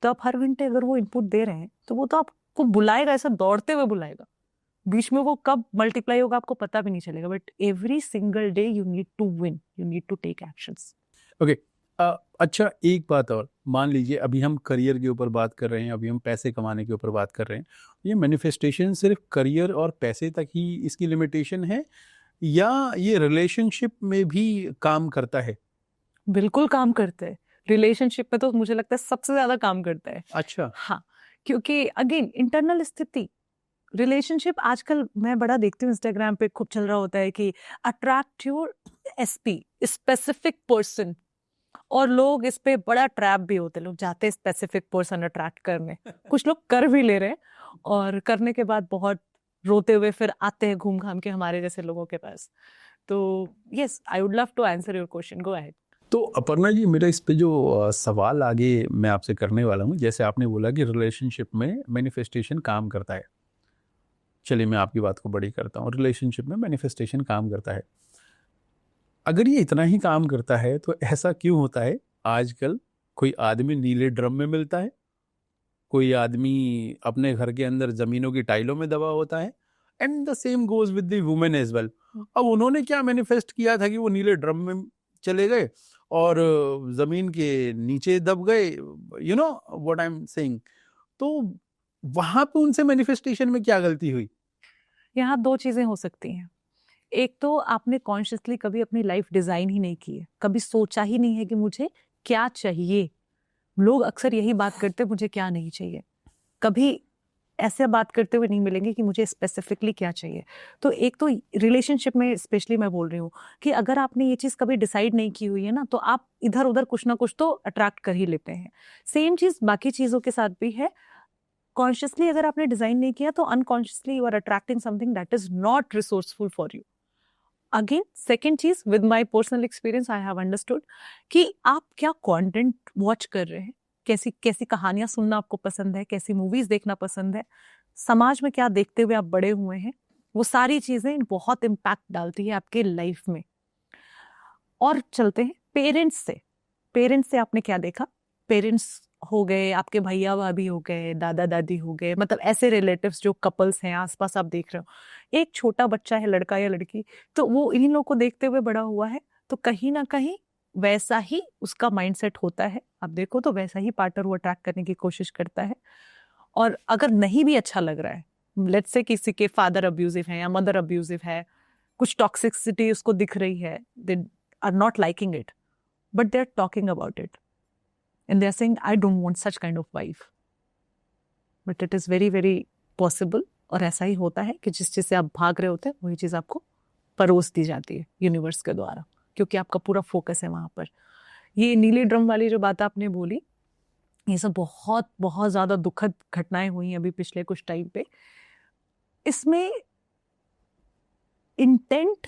तो आप हर घंटे अगर वो इनपुट दे रहे हैं तो वो तो आपको बुलाएगा, ऐसा दौड़ते हुए बुलाएगा। बीच में वो कब मल्टीप्लाई होगा आपको पता भी नहीं चलेगा, but every single day you need to win, you need to take actions. Okay, अच्छा, एक बात और, मान लीजिए अभी हम करियर के ऊपर बात कर रहे हैं, अभी हम पैसे कमाने के ऊपर बात कर रहे हैं, ये मैनिफेस्टेशन सिर्फ करियर और पैसे तक ही इसकी लिमिटेशन है, या ये रिलेशनशिप में भी काम करता है? बिल्कुल काम करते हैं। रिलेशनशिप में तो मुझे लगता है सबसे ज्यादा काम करता है। अच्छा। हाँ, क्योंकि अगेन इंटरनल स्थिति, रिलेशनशिप आजकल मैं बड़ा देखती हूँ, इंस्टाग्राम पे खूब चल रहा होता है कि attract your SP, specific person, और लोग इस पे बड़ा ट्रैप भी होते हैं। लोग जाते हैं स्पेसिफिक पर्सन अट्रैक्ट करने, कुछ लोग कर भी ले रहे हैं, और करने के बाद बहुत रोते हुए फिर आते हैं घूम घाम के हमारे जैसे लोगों के पास। तो yes, I would love to answer your question, go ahead. तो अपर्णा जी, मेरा इस पे जो सवाल आगे मैं आपसे करने वाला हूँ, जैसे आपने बोला कि रिलेशनशिप में मैनिफेस्टेशन काम करता है, चलिए मैं आपकी बात को बड़ी करता हूँ, रिलेशनशिप में मैनिफेस्टेशन काम करता है। अगर ये इतना ही काम करता है तो ऐसा क्यों होता है आजकल कोई आदमी नीले ड्रम में मिलता है, कोई आदमी अपने घर के अंदर जमीनों की टाइलों में दबा होता है, and the same goes with the women as well. अब उन्होंने क्या मैनिफेस्ट किया था कि वो नीले ड्रम में चले गए और जमीन के नीचे दब गए, you know what I am saying. तो वहां पे उनसे मैनिफेस्टेशन में क्या गलती हुई? यहाँ दो चीजें हो सकती हैं। एक तो आपने कॉन्शियसली कभी अपनी लाइफ डिजाइन ही नहीं की है, कभी सोचा ही नहीं है कि मुझे क्या चाहिए। लोग अक्सर यही बात करते हैं मुझे क्या नहीं चाहिए, कभी ऐसे बात करते हुए नहीं मिलेंगे कि मुझे स्पेसिफिकली क्या चाहिए। तो एक तो रिलेशनशिप में स्पेशली मैं बोल रही हूँ कि अगर आपने ये चीज कभी डिसाइड नहीं की हुई है ना, तो आप इधर उधर कुछ ना कुछ तो अट्रैक्ट कर ही लेते हैं। सेम चीज बाकी चीजों के साथ भी है। कॉन्शियसली अगर आपने डिजाइन नहीं किया तो unconsciously you are attracting something that is not resourceful for you. Again second चीज, with my personal experience I have understood कि आप क्या कंटेंट वॉच कर रहे हैं, कैसी कैसी कहानियां सुनना आपको पसंद है, कैसी मूवीज देखना पसंद है, समाज में क्या देखते हुए आप बड़े हुए हैं, वो सारी चीजें बहुत इम्पैक्ट डालती है आपके लाइफ में। और चलते हैं पेरेंट्स से। पेरेंट्स से आपने क्या देखा? पेरेंट्स हो गए, आपके भैया भाभी हो गए, दादा दादी हो गए, मतलब ऐसे रिलेटिव्स जो कपल्स हैं आसपास आप देख रहे हो। एक छोटा बच्चा है, लड़का या लड़की, तो वो इन्हीं लोगों को देखते हुए बड़ा हुआ है, तो कहीं ना कहीं वैसा ही उसका माइंडसेट होता है। आप देखो तो वैसा ही पार्टनर वो अट्रैक्ट करने की कोशिश करता है। और अगर नहीं भी अच्छा लग रहा है, लेट्स से किसी के फादर अब्यूजिव है या मदर अब्यूजिव है, कुछ टॉक्सिसिटी उसको दिख रही है, they are not liking it, but they are talking about it and they are saying I don't want such kind of wife, but it is very very possible। और ऐसा ही होता है कि जिस चीज से आप भाग रहे होते हैं वही चीज आपको परोस दी जाती है यूनिवर्स के द्वारा, क्योंकि आपका पूरा फोकस है वहां पर। ये नीले ड्रम वाली जो बात आपने बोली, ये सब बहुत बहुत ज्यादा दुखद घटनाएं हुई हैं अभी पिछले कुछ टाइम पे। इसमें इंटेंट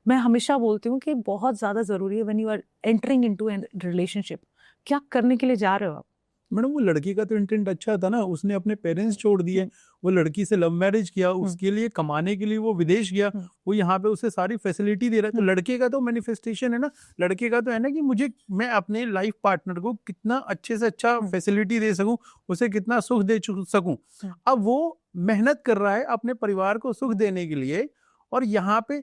मैं हमेशा बोलती हूँ कि बहुत ज्यादा जरूरी है। When you are entering into an relationship, क्या करने के लिए जा रहे हो आप? मैडम वो लड़की का तो इंटेंट अच्छा था ना, उसने अपने पेरेंट्स छोड़ दिए, वो लड़की से लव मैरिज किया, उसके लिए कमाने के लिए वो विदेश गया, वो यहाँ पे उसे सारी फैसिलिटी दे रहा है। तो लड़के का तो मैनिफेस्टेशन है ना, लड़के का तो है ना कि मुझे, मैं अपने लाइफ पार्टनर को कितना अच्छे से अच्छा फैसिलिटी दे सकूं, उसे कितना सुख दे सकूं। अब वो मेहनत कर रहा है अपने परिवार को सुख देने के लिए, और यहाँ पे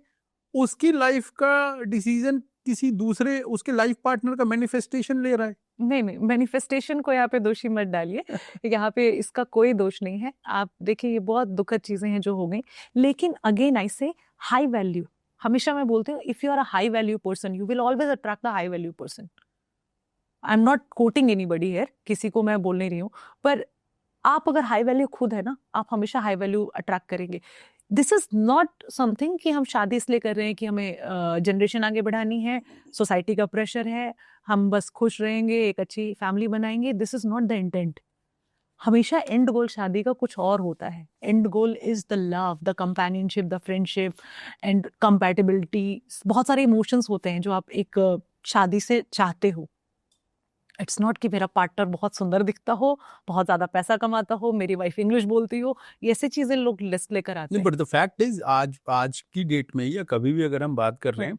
उसकी लाइफ का डिसीजन किसी दूसरे उसके लाइफ पार्टनर का मैनिफेस्टेशन ले रहा है। नहीं नहीं, मैनिफेस्टेशन को यहाँ पे दोषी मत डालिए, यहाँ पे इसका कोई दोष नहीं है। आप देखिए ये बहुत दुखद चीजें हैं जो हो गई, लेकिन अगेन आई से हाई वैल्यू, हमेशा मैं बोलती हूँ if you are a high value person you will always attract a high value person. I am not quoting anybody here, किसी को मैं बोल नहीं रही हूँ, पर आप अगर हाई वैल्यू खुद है ना, आप हमेशा हाई वैल्यू अट्रैक्ट करेंगे। दिस इज नॉट समथिंग कि हम शादी इसलिए कर रहे हैं कि हमें जनरेशन आगे बढ़ानी है, सोसाइटी का प्रेशर है, हम बस खुश रहेंगे, एक अच्छी फैमिली बनाएंगे। This is not the intent. हमेशा एंड गोल शादी का कुछ और होता है। And goal is the love, the companionship, the friendship and compatibility. बहुत सारे इमोशंस होते हैं जो आप एक शादी से चाहते हो। इट्स नॉट कि मेरा पार्टनर बहुत सुंदर दिखता हो, बहुत ज्यादा पैसा कमाता हो, मेरी वाइफ इंग्लिश बोलती हो, ये ऐसी चीजें लोग लिस्ट लेकर आते हैं। बट द फैक्ट इज आज की डेट में या कभी भी अगर हम बात कर रहे हैं,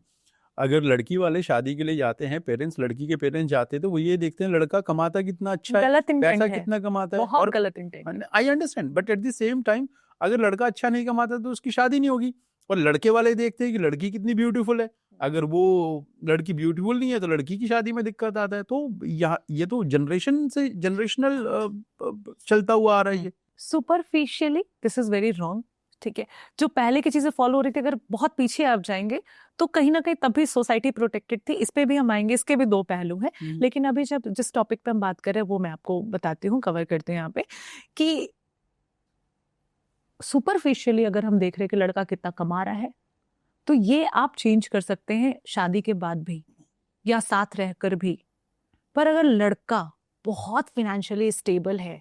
अगर लड़की वाले शादी के लिए जाते हैं, पेरेंट्स, लड़की के पेरेंट्स जाते हैं, तो वो ये देखते हैं लड़का कमाता कितना अच्छा है, पैसा कितना कमाता है। बहुत और गलत intent. I understand, but at the same time अगर लड़का अच्छा नहीं कमाता तो उसकी शादी नहीं होगी। और लड़के वाले देखते हैं कि लड़की कितनी ब्यूटीफुल है, अगर वो लड़की ब्यूटीफुल नहीं है तो लड़की की शादी में दिक्कत आता है। तो ये तो जनरेशन से जनरेशनल चलता हुआ आ रहा है ये। Superficially this is very wrong, ठीक है। जो पहले की चीजें फॉलो हो रही थी, अगर बहुत पीछे आप जाएंगे तो कहीं ना कहीं तभी सोसाइटी प्रोटेक्टेड थी। इस पे भी हम आएंगे, इसके भी दो पहलू हैं। लेकिन अभी जब जिस टॉपिक पे हम बात कर रहे हैं वो मैं आपको बताती हूँ, कवर करते हैं यहाँ पे, कि सुपरफिशियली अगर हम देख रहे हैं कि लड़का कितना कमा रहा है, तो ये आप चेंज कर सकते हैं शादी के बाद भी या साथ रहकर भी। पर अगर लड़का बहुत फिनेंशियली स्टेबल है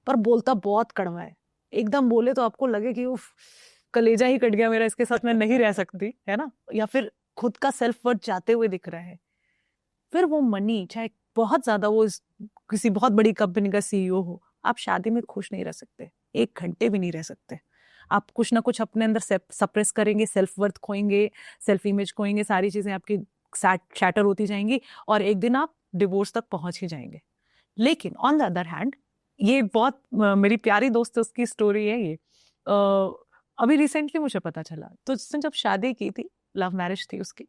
पर बोलता बहुत कड़वा है, एकदम बोले तो आपको लगे कि उफ कलेजा ही कट गया मेरा, इसके साथ मैं नहीं रह सकती, है ना, या फिर खुद का सेल्फ वर्थ जाते हुए दिख रहा है, फिर वो मनी चाहे बहुत ज्यादा, वो किसी बहुत बड़ी कंपनी का सीईओ हो, आप शादी में खुश नहीं रह सकते, एक घंटे भी नहीं रह सकते। आप कुछ ना कुछ अपने अंदर सप्रेस करेंगे, सेल्फ वर्थ खोएंगे, सेल्फ इमेज खोएंगे, सारी चीजें आपकी शैटर होती जाएंगी और एक दिन आप डिवोर्स तक पहुंच ही जाएंगे। लेकिन ऑन द अदर हैंड, ये बहुत मेरी प्यारी दोस्त उसकी स्टोरी है ये, अभी रिसेंटली मुझे पता चला, तो उसने जब शादी की थी, लव मैरिज थी उसकी,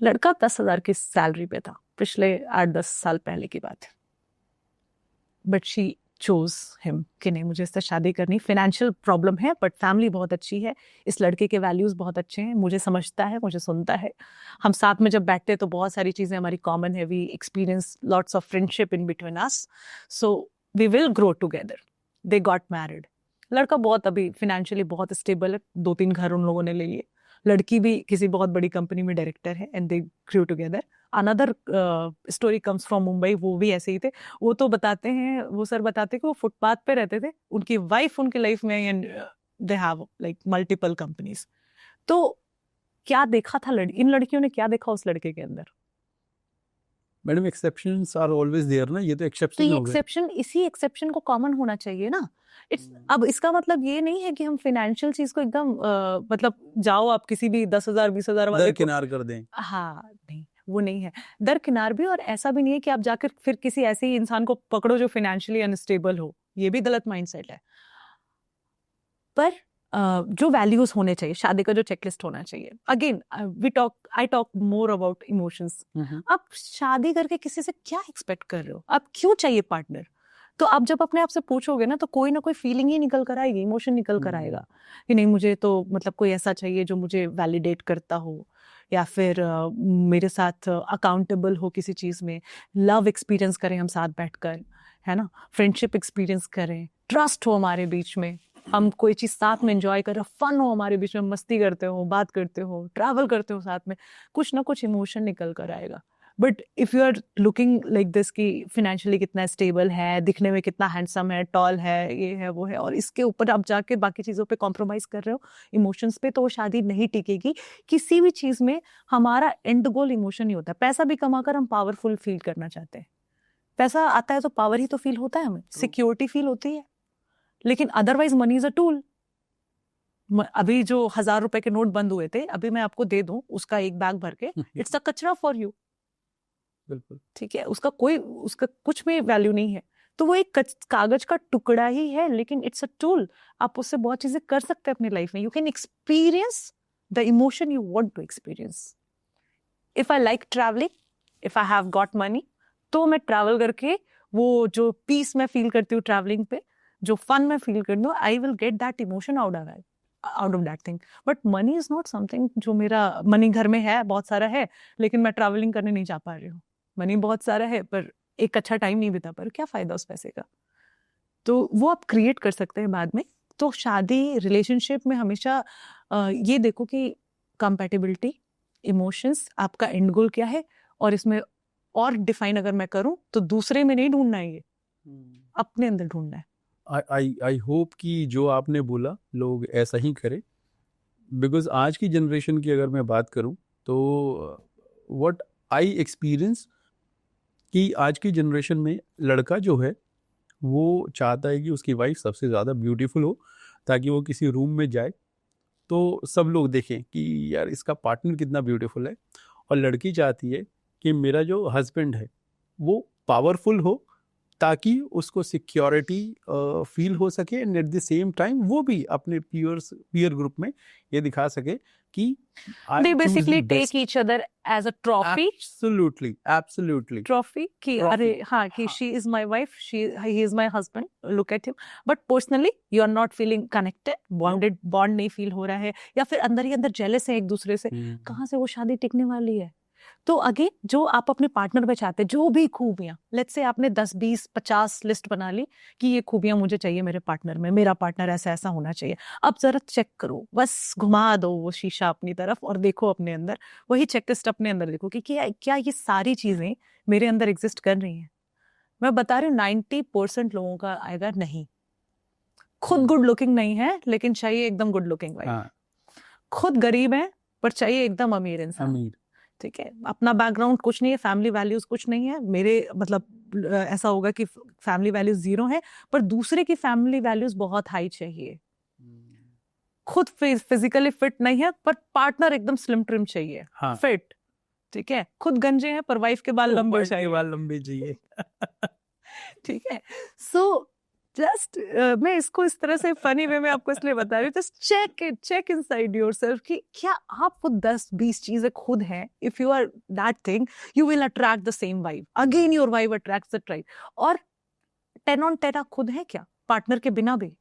लड़का 10,000 की सैलरी पे था, पिछले 8-10 साल पहले की बात है, बट शी chose him कि नहीं मुझे इससे शादी करनी, फाइनेंशियल प्रॉब्लम है बट फैमिली बहुत अच्छी है, इस लड़के के वैल्यूज बहुत अच्छे हैं, मुझे समझता है, मुझे सुनता है, हम साथ में जब बैठते हैं तो बहुत सारी चीजें हमारी कॉमन है, we experience lots of friendship in between us, so we will grow together. They got married. लड़का बहुत अभी फाइनेंशियली बहुत स्टेबल है, 2-3 घर उन लोगों ने ले लिए, लड़की भी किसी बहुत बड़ी कंपनी में डायरेक्टर है, and they grew together. Another story comes from Mumbai, वो भी ऐसे ही थे, वो तो बताते हैं, वो सर बताते कि वो फुटपाथ पे रहते थे, उनकी वाइफ उनकी लाइफ में, and they have like multiple companies. तो क्या देखा था इन लड़कियों ने क्या देखा उस लड़के के अंदर? Madam exceptions are always there ना, ये तो तो एक्सेप्शन ये हो गए। एक्सेप्शन, इसी एक्सेप्शन को कॉमन होना चाहिए ना। अब इसका मतलब ये नहीं है कि हम फाइनेंशियल चीज को एकदम मतलब जाओ आप किसी भी 10,000 20,000 वाले को दरकिनार कर दें। हाँ नहीं, वो नहीं है दरकिनार भी, और ऐसा भी नहीं है कि आप जाकर फिर किसी ऐसे ही इंसान को पकड़ो जो फाइनेंशियली अनस्टेबल हो, ये भी गलत माइंडसेट है। पर जो वैल्यूज होने चाहिए, शादी का जो चेकलिस्ट होना चाहिए, again I talk more about emotions. आप शादी करके किसी से क्या एक्सपेक्ट कर रहे हो? आप क्यों चाहिए पार्टनर? तो आप जब अपने आप से पूछोगे ना, तो कोई ना कोई फीलिंग ही निकल कर आएगी, इमोशन निकल कर आएगा कि नहीं मुझे तो मतलब कोई ऐसा चाहिए जो मुझे वैलिडेट करता हो, या फिर मेरे साथ अकाउंटेबल हो किसी चीज में, लव एक्सपीरियंस करें हम साथ बैठकर, है ना, फ्रेंडशिप एक्सपीरियंस करें, ट्रस्ट हो हमारे बीच में, हम कोई चीज साथ में एंजॉय कर रहे हो, फन हो हमारे बीच में, मस्ती करते हो, बात करते हो, ट्रैवल करते हो साथ में, कुछ ना कुछ इमोशन निकल कर आएगा। But if you are looking like this कि फाइनेंशियली कितना स्टेबल है, दिखने में कितना हैंडसम है, टॉल है, ये है वो है, और इसके ऊपर आप जाके बाकी चीजों पे कॉम्प्रोमाइज कर रहे हो इमोशंस पे, तो वो शादी नहीं टिकेगी। किसी भी चीज में हमारा एंड गोल इमोशन ही होता है। पैसा भी कमाकर हम पावरफुल फील करना चाहते हैं, पैसा आता है तो पावर ही तो फील होता है हमें, सिक्योरिटी फील होती है, लेकिन otherwise money is a tool. अभी जो 1,000 रुपए के नोट बंद हुए थे, अभी मैं आपको दे दूं उसका एक बैग भर के, इट्स अ कचरा फॉर यू। बिल्कुल ठीक है, उसका कुछ भी वैल्यू नहीं है, तो वो एक कागज का टुकड़ा ही है, लेकिन इट्स अ टूल। आप उससे बहुत चीजें कर सकते हैं अपनी लाइफ में। You can experience the emotion you want to experience. If I like travelling, if I have got money, तो मैं ट्रैवल करके वो जो पीस मैं फील करती हूँ ट्रैवलिंग पे, जो फन मैं फील करती हूँ, I will get that emotion out of that thing. But money is not something जो मेरा, मनी घर में है, बहुत सारा है, लेकिन मैं ट्रैवलिंग करने नहीं जा पा रही हूँ। मनी बहुत सारा है पर एक अच्छा टाइम नहीं बिता पा रही, क्या फायदा उस पैसे का? तो वो आप क्रिएट कर सकते हैं बाद में। तो शादी रिलेशनशिप में हमेशा ये देखो कि कंपैटिबिलिटी, इमोशंस, आपका एंड गोल क्या है, और इसमें और डिफाइन अगर मैं करूं तो दूसरे में नहीं ढूंढना है, ये अपने अंदर ढूंढना है। आई होप कि जो आपने बोला लोग ऐसा ही करें, बिकॉज आज की जनरेशन की अगर मैं बात करूं तो व्हाट आई एक्सपीरियंस कि आज की जनरेशन में लड़का जो है वो चाहता है कि उसकी वाइफ सबसे ज़्यादा ब्यूटीफुल हो, ताकि वो किसी रूम में जाए तो सब लोग देखें कि यार इसका पार्टनर कितना ब्यूटीफुल है। और लड़की चाहती है कि मेरा जो हस्बैंड है वो पावरफुल हो, ताकि उसको सिक्योरिटी फील हो सके, and at the same time वो भी अपने पीयर ग्रुप में ये दिखा सके कि they basically take each other as a trophy. Absolutely. Trophy कि अरे हाँ कि she is my wife, he is my husband, look at him. But personally you are not feeling connected, bond नहीं feel हो रहा है, या फिर अंदर ही अंदर jealous है एक दूसरे से, कहाँ से वो शादी टिकने वाली है? तो अगेन जो आप अपने पार्टनर में चाहते हैं, जो भी खूबियां, लेट्स से आपने 10, 20, 50 लिस्ट बना ली कि ये खूबियां मुझे चाहिए मेरे पार्टनर में, मेरा पार्टनर ऐसा ऐसा होना चाहिए। अब जरा चेक करो, बस घुमा दो वो शीशा अपनी तरफ और देखो अपने अंदर, वही चेकलिस्ट अपने अंदर देखो कि क्या ये सारी चीजें मेरे अंदर एग्जिस्ट कर रही हैं। मैं बता रही हूँ 90% लोगों का आएगा नहीं। खुद गुड लुकिंग नहीं है लेकिन चाहिए एकदम गुड लुकिंग वाइफ, खुद गरीब है पर चाहिए एकदम अमीर इंसान। ठीक है, अपना बैकग्राउंड कुछ नहीं है, फैमिली वैल्यूज कुछ नहीं है, मेरे मतलब ऐसा होगा कि फैमिली वैल्यूज 0 है, पर दूसरे की फैमिली वैल्यूज बहुत हाई चाहिए। खुद फिजिकली फिट नहीं है पर पार्टनर एकदम स्लिम ट्रिम चाहिए, फिट। ठीक है, खुद गंजे हैं पर वाइफ के बाल लंबे चाहिए। ठीक है, सो जस्ट मैं इसको इस तरह से फनी वे में आपको इसलिए बता रही हूँ, जस्ट चेक इनसाइड योरसेल्फ कि क्या आप वो 10-20 चीजें खुद हैं। If you are that thing you will attract the same vibe, again your vibe attracts the tribe. और 10 on 10 आप खुद हैं क्या पार्टनर के बिना भी?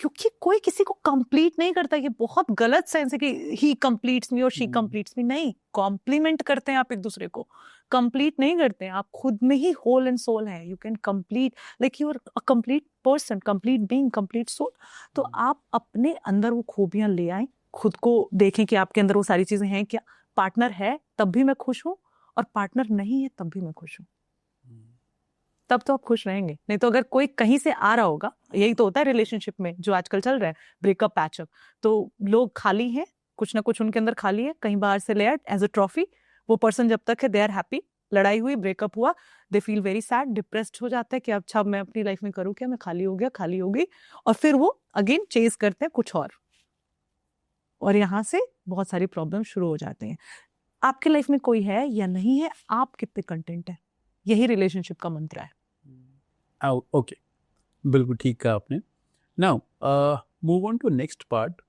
क्योंकि कोई किसी को कंप्लीट नहीं करता। ये बहुत गलत सेंस है कि ही कंप्लीट्स मी और शी कंप्लीट्स मी। नहीं, कॉम्प्लीमेंट करते हैं आप एक दूसरे को, कंप्लीट नहीं करते हैं। आप खुद में ही होल एंड सोल है। You can complete like you are a complete person, complete being, complete soul. तो आप अपने अंदर वो खूबियां ले आए, खुद को देखें कि आपके अंदर वो सारी चीजें हैं क्या। पार्टनर है तब भी मैं खुश हूँ, और पार्टनर नहीं है तब भी मैं खुश हूँ। तब तो आप खुश रहेंगे। नहीं तो अगर कोई कहीं से आ रहा होगा, यही तो होता है रिलेशनशिप में जो आजकल चल रहा है, ब्रेकअप पैचअप। तो लोग खाली हैं, कुछ ना कुछ उनके अंदर खाली है, कहीं बाहर से ले आए एज अ ट्रॉफी। वो पर्सन जब तक है दे आर हैप्पी, लड़ाई हुई, ब्रेकअप हुआ, they feel very sad, depressed हो जाता है कि अच्छा मैं अपनी लाइफ में करूँ क्या, मैं खाली हो गया, खाली हो गई। और फिर वो अगेन चेज करते हैं कुछ और यहाँ से बहुत सारी प्रॉब्लम शुरू हो जाते हैं। आपके लाइफ में कोई है या नहीं है, आप कितने कंटेंट है, यही रिलेशनशिप का मंत्र है। ओके, बिल्कुल ठीक कहा आपने। Now move on to next part.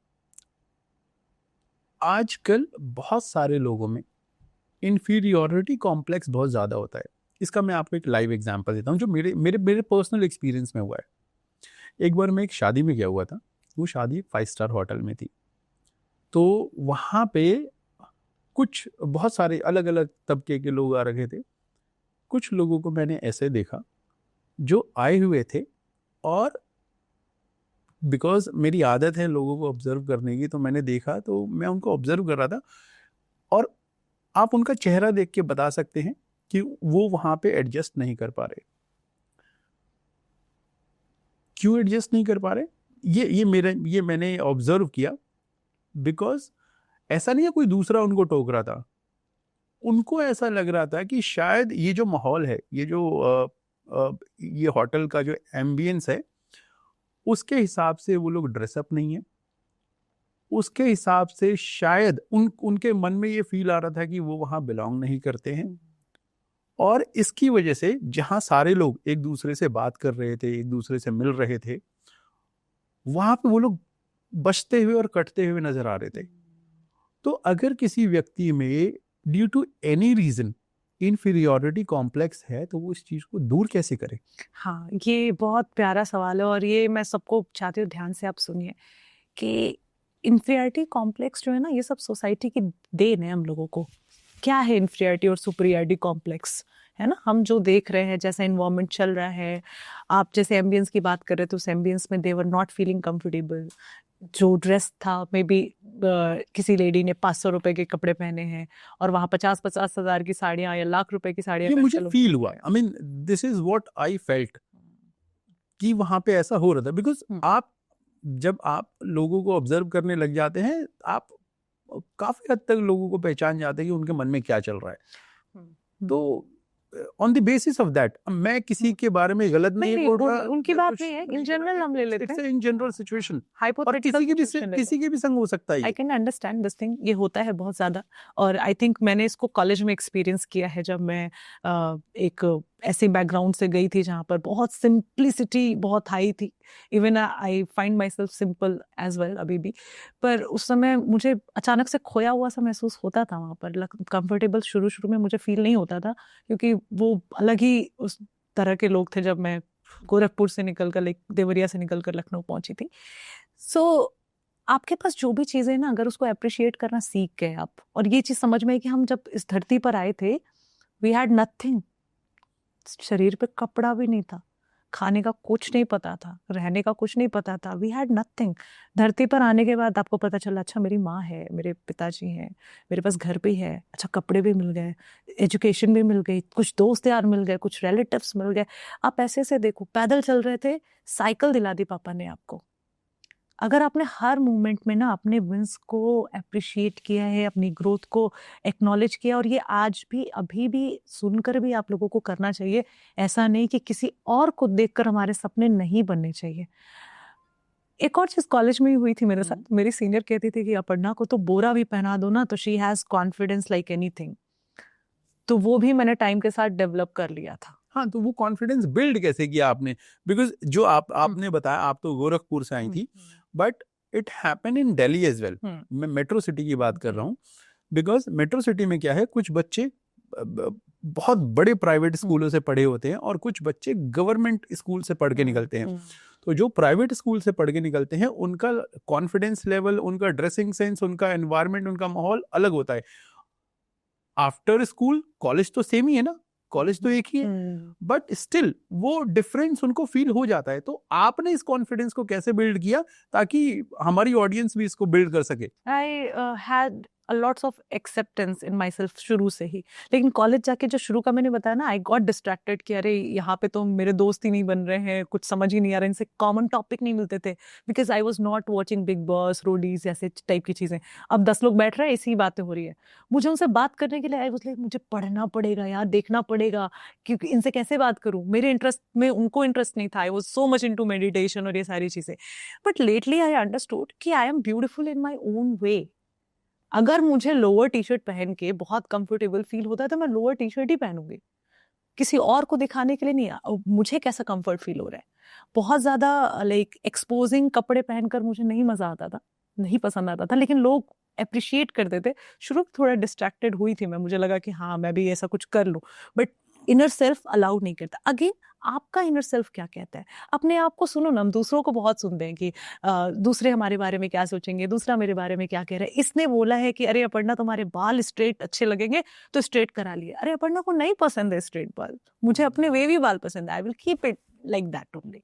आजकल बहुत सारे लोगों में इन्फीरियोरिटी कॉम्प्लेक्स बहुत ज़्यादा होता है। इसका मैं आपको एक लाइव एग्जांपल देता हूँ जो मेरे मेरे मेरे पर्सनल एक्सपीरियंस में हुआ है। एक बार मैं एक शादी में गया हुआ था। वो शादी 5 स्टार होटल में थी। तो वहाँ पे कुछ बहुत सारे अलग अलग तबके के लोग आ रखे थे। कुछ लोगों को मैंने ऐसे देखा जो आए हुए थे, और बिकॉज मेरी आदत है लोगों को ऑब्जर्व करने की, तो मैंने देखा, तो मैं उनको ऑब्जर्व कर रहा था। और आप उनका चेहरा देख के बता सकते हैं कि वो वहाँ पे एडजस्ट नहीं कर पा रहे। क्यों एडजस्ट नहीं कर पा रहे? ये मैंने ऑब्जर्व किया। बिकॉज ऐसा नहीं है कोई दूसरा उनको टोक रहा था, उनको ऐसा लग रहा था कि शायद ये जो माहौल है, ये जो ये होटल का जो एम्बियंस है, उसके हिसाब से वो लोग ड्रेसअप नहीं है। उसके हिसाब से शायद उनके मन में ये फील आ रहा था कि वो वहाँ बिलोंग नहीं करते हैं। और इसकी वजह से जहाँ सारे लोग एक दूसरे से बात कर रहे थे, एक दूसरे से मिल रहे थे, वहाँ पे वो लोग बचते हुए और कटते हुए नजर आ रहे थे। तो अगर किसी व्यक्ति में due to any reason inferiority complex है, तो वो इस चीज को दूर कैसे करे? हाँ, ये बहुत प्यारा सवाल है, और ये मैं सबको चाहती हूँ ध्यान से आप सुनिए कि इन्फीरियरिटी कॉम्प्लेक्स जो है ना, ये सब सोसाइटी की देन है हम लोगों को। क्या है इन्फीरियरिटी और सुपीरियरिटी कॉम्प्लेक्स, है ना? हम जो देख रहे हैं, जैसा इन्वायरमेंट चल रहा है, आप जैसे एम्बियंस की बात कर रहे थे, उस एम्बियंस में दे वर नॉट फीलिंग कंफर्टेबल। जो ड्रेस था, मे बी किसी लेडी ने 500 रुपए के कपड़े पहने हैं, और वहाँ 50-50 हजार की साड़ियाँ या लाख रुपए की साड़ियाँ। ये मुझे फील हुआ, I mean this is what I felt, कि वहां पे ऐसा हो रहा था। बिकॉज जब आप लोगों को ऑब्जर्व करने लग जाते हैं, आप काफी हद तक लोगों को पहचान जाते हैं कि उनके मन में क्या चल रहा है। तो on the basis of that, मैं किसी के बारे में गलत नहीं बोल रहा, उनकी बात नहीं है, इन जनरल हम ले लेते हैं, इट्स इन जनरल सिचुएशन, और हाइपोथेटिकल किसी के भी संग हो सकता है। I can understand this thing, ये होता है बहुत ज्यादा। और आई थिंक मैंने इसको कॉलेज में एक्सपीरियंस किया है, जब मैं एक ऐसे बैकग्राउंड से गई थी जहाँ पर बहुत सिंप्लिसिटी बहुत हाई थी। Even I find myself simple as well अभी भी। पर उस समय मुझे अचानक से खोया हुआ सा महसूस होता था वहाँ पर। कंफर्टेबल शुरू में मुझे फील नहीं होता था, क्योंकि वो अलग ही उस तरह के लोग थे जब मैं गोरखपुर से निकलकर, लाइक देवरिया से निकलकर लखनऊ पहुंची थी। सो आपके पास जो भी चीजें ना, अगर उसको अप्रिशिएट करना सीख गए आप, और ये चीज समझ में आई कि हम जब इस धरती पर आए थे, वी हैड नथिंग। शरीर पे कपड़ा भी नहीं था, खाने का कुछ नहीं पता था, रहने का कुछ नहीं पता था, वी हैड नथिंग। धरती पर आने के बाद आपको पता चला, अच्छा मेरी माँ है, मेरे पिताजी हैं, मेरे पास घर भी है, अच्छा कपड़े भी मिल गए, एजुकेशन भी मिल गई, कुछ दोस्त यार मिल गए, कुछ रिलेटिव्स मिल गए। आप ऐसे से देखो, पैदल चल रहे थे, साइकिल दिला दी पापा ने आपको। अगर आपने हर मोमेंट में ना अपने विंस को अप्रिशिएट किया है, अपनी ग्रोथ को एक्नॉलेज किया, और ये आज भी अभी भी सुनकर भी आप लोगों को करना चाहिए। ऐसा नहीं कि किसी और को देखकर हमारे सपने नहीं बनने चाहिए। एक और चीज कॉलेज में ही हुई थी मेरे साथ। मेरी सीनियर कहती थी कि अपर्णा को तो बोरा भी पहना दो ना, तो she has confidence like anything. तो वो भी मैंने टाइम के साथ डेवलप कर लिया था। हाँ, तो वो कॉन्फिडेंस बिल्ड कैसे किया आपने? बिकॉज जो आपने बताया, आप तो गोरखपुर से आई थी, but it happen in Delhi as well. मैं मेट्रो सिटी की बात कर रहा हूँ। बिकॉज मेट्रो सिटी में क्या है, कुछ बच्चे बहुत बड़े प्राइवेट स्कूलों से पढ़े होते हैं और कुछ बच्चे गवर्नमेंट स्कूल से पढ़ के निकलते हैं। तो जो प्राइवेट स्कूल से पढ़ के निकलते हैं उनका कॉन्फिडेंस लेवल, उनका ड्रेसिंग सेंस, उनका एनवायरनमेंट, उनका माहौल अलग होता है। आफ्टर स्कूल कॉलेज तो सेम ही है ना, कॉलेज तो एक ही है, बट स्टिल वो डिफरेंस उनको फील हो जाता है। तो आपने इस कॉन्फिडेंस को कैसे बिल्ड किया ताकि हमारी ऑडियंस भी इसको बिल्ड कर सके? I had lots of acceptance in my self शुरू से ही, लेकिन कॉलेज जाके जो शुरू का मैंने बताया ना, आई गॉट डिस्ट्रैक्टेड कि अरे यहाँ पे तो मेरे दोस्त ही नहीं बन रहे हैं, कुछ समझ ही नहीं आ रहा, इनसे कॉमन टॉपिक नहीं मिलते थे, because I was not watching big boss, Roadies ऐसे टाइप की चीज़ें। अब 10 लोग बैठ रहे हैं, ऐसी बातें हो रही है, मुझे उनसे बात करने के लिए आई वाज लाइक मुझे पढ़ना पड़ेगा यार, देखना पड़ेगा, क्योंकि इनसे कैसे बात करूँ, मेरे इंटरेस्ट में उनको इंटरेस्ट नहीं था। I was so much into meditation और ये सारी चीज़ें। बट लेटली आई अंडरस्टूड कि I am beautiful in my own way. अगर मुझे लोअर टी शर्ट पहन के बहुत कंफर्टेबल फील होता है तो मैं लोअर टी शर्ट ही पहनूंगी, किसी और को दिखाने के लिए नहीं। मुझे कैसा कंफर्ट फील हो रहा है, बहुत ज्यादा लाइक एक्सपोजिंग कपड़े पहनकर मुझे नहीं मजा आता था, नहीं पसंद आता था, लेकिन लोग अप्रिशिएट करते थे। शुरू में थोड़ा डिस्ट्रैक्टेड हुई थी मैं, मुझे लगा कि हाँ मैं भी ऐसा कुछ कर लूं, बट इनर सेल्फ अलाउ नहीं करता। अगेन आपका इनर सेल्फ क्या कहता है, अपने आप को सुनो ना। हम दूसरों को बहुत सुनते हैं कि दूसरे हमारे बारे में क्या सोचेंगे, दूसरा मेरे बारे में क्या कह रहा है। इसने बोला है कि अरे अपर्णा तुम्हारे बाल स्ट्रेट अच्छे लगेंगे तो स्ट्रेट करा लिए। अरे अपर्णा को नहीं पसंद है स्ट्रेट बाल, मुझे अपने वेवी बाल पसंद है, I will keep it like that only.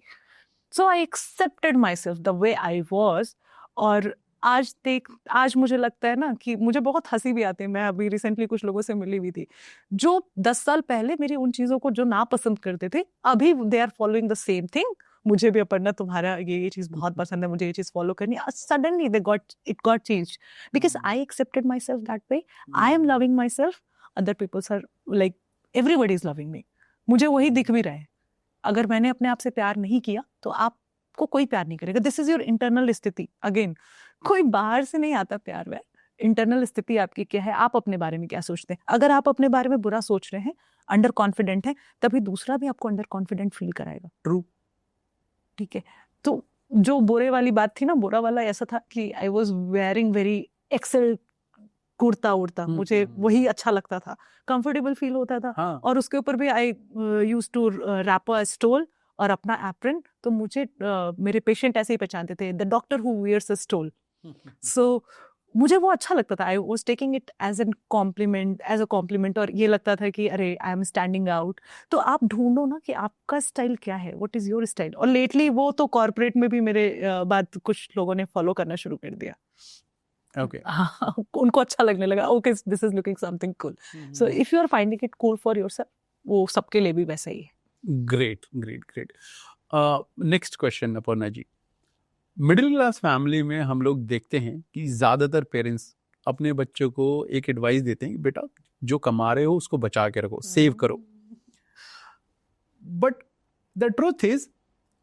So I accepted my self the way I was. और आज मुझे लगता है ना कि मुझे बहुत हंसी भी आती है। मैं अभी रिसेंटली कुछ लोगों से मिली हुई थी जो 10 साल पहले मेरी उन चीजों को जो ना पसंद करते थे, अभी they are following the same thing. मुझे भी अपर्णा तुम्हारा ये चीज बहुत पसंद है, मुझे ये चीज फॉलो करनी है। Suddenly it got change because I accepted myself that way. I am loving myself, other peoples are like everybody is loving me. मुझे वही दिख भी रहा है। अगर मैंने अपने आप से प्यार नहीं किया तो आपको कोई प्यार नहीं करेगा। दिस इज योर इंटरनल स्थिति। अगेन कोई बाहर से नहीं आता प्यार वह, इंटरनल स्थिति आपकी क्या है, आप अपने बारे में क्या सोचते हैं। अगर आप अपने बारे में बुरा सोच रहे हैं, अंडर कॉन्फिडेंट है, तभी दूसरा भी आपको अंडर कॉन्फिडेंट फील कराएगा। ट्रू, ठीक है। तो जो बुरे वाली बात थी ना, बुरा वाला ऐसा था कि I was wearing very XL kurta उड़ता, मुझे वही अच्छा लगता था, कंफर्टेबल फील होता था। हाँ। और उसके ऊपर भी I used to wrap a stole और अपना एप्रन। तो मुझे मेरे पेशेंट ऐसे ही पहचानते थे, the doctor who wears a stole. So मुझे वो अच्छा लगता था। I was taking it as a compliment और ये लगता था कि अरे आई एम स्टैंडिंग आउट। तो आप ढूंढो ना कि आपका स्टाइल क्या है, व्हाट इज योर स्टाइल। और लेटली वो तो कॉर्पोरेट में भी मेरे बात कुछ लोगों ने फॉलो करना शुरू कर दिया। Okay. उनको अच्छा लगने लगा, okay this is looking something cool. So if you are finding it cool for yourself, वो सबके लिए भी वैसा ही है। Great great great. Next question Aparna ji, middle class family में हम लोग देखते हैं कि ज़्यादातर पेरेंट्स अपने बच्चों को एक एडवाइस देते हैं कि बेटा जो कमा रहे हो उसको बचा के रखो, सेव करो। बट द ट्रूथ इज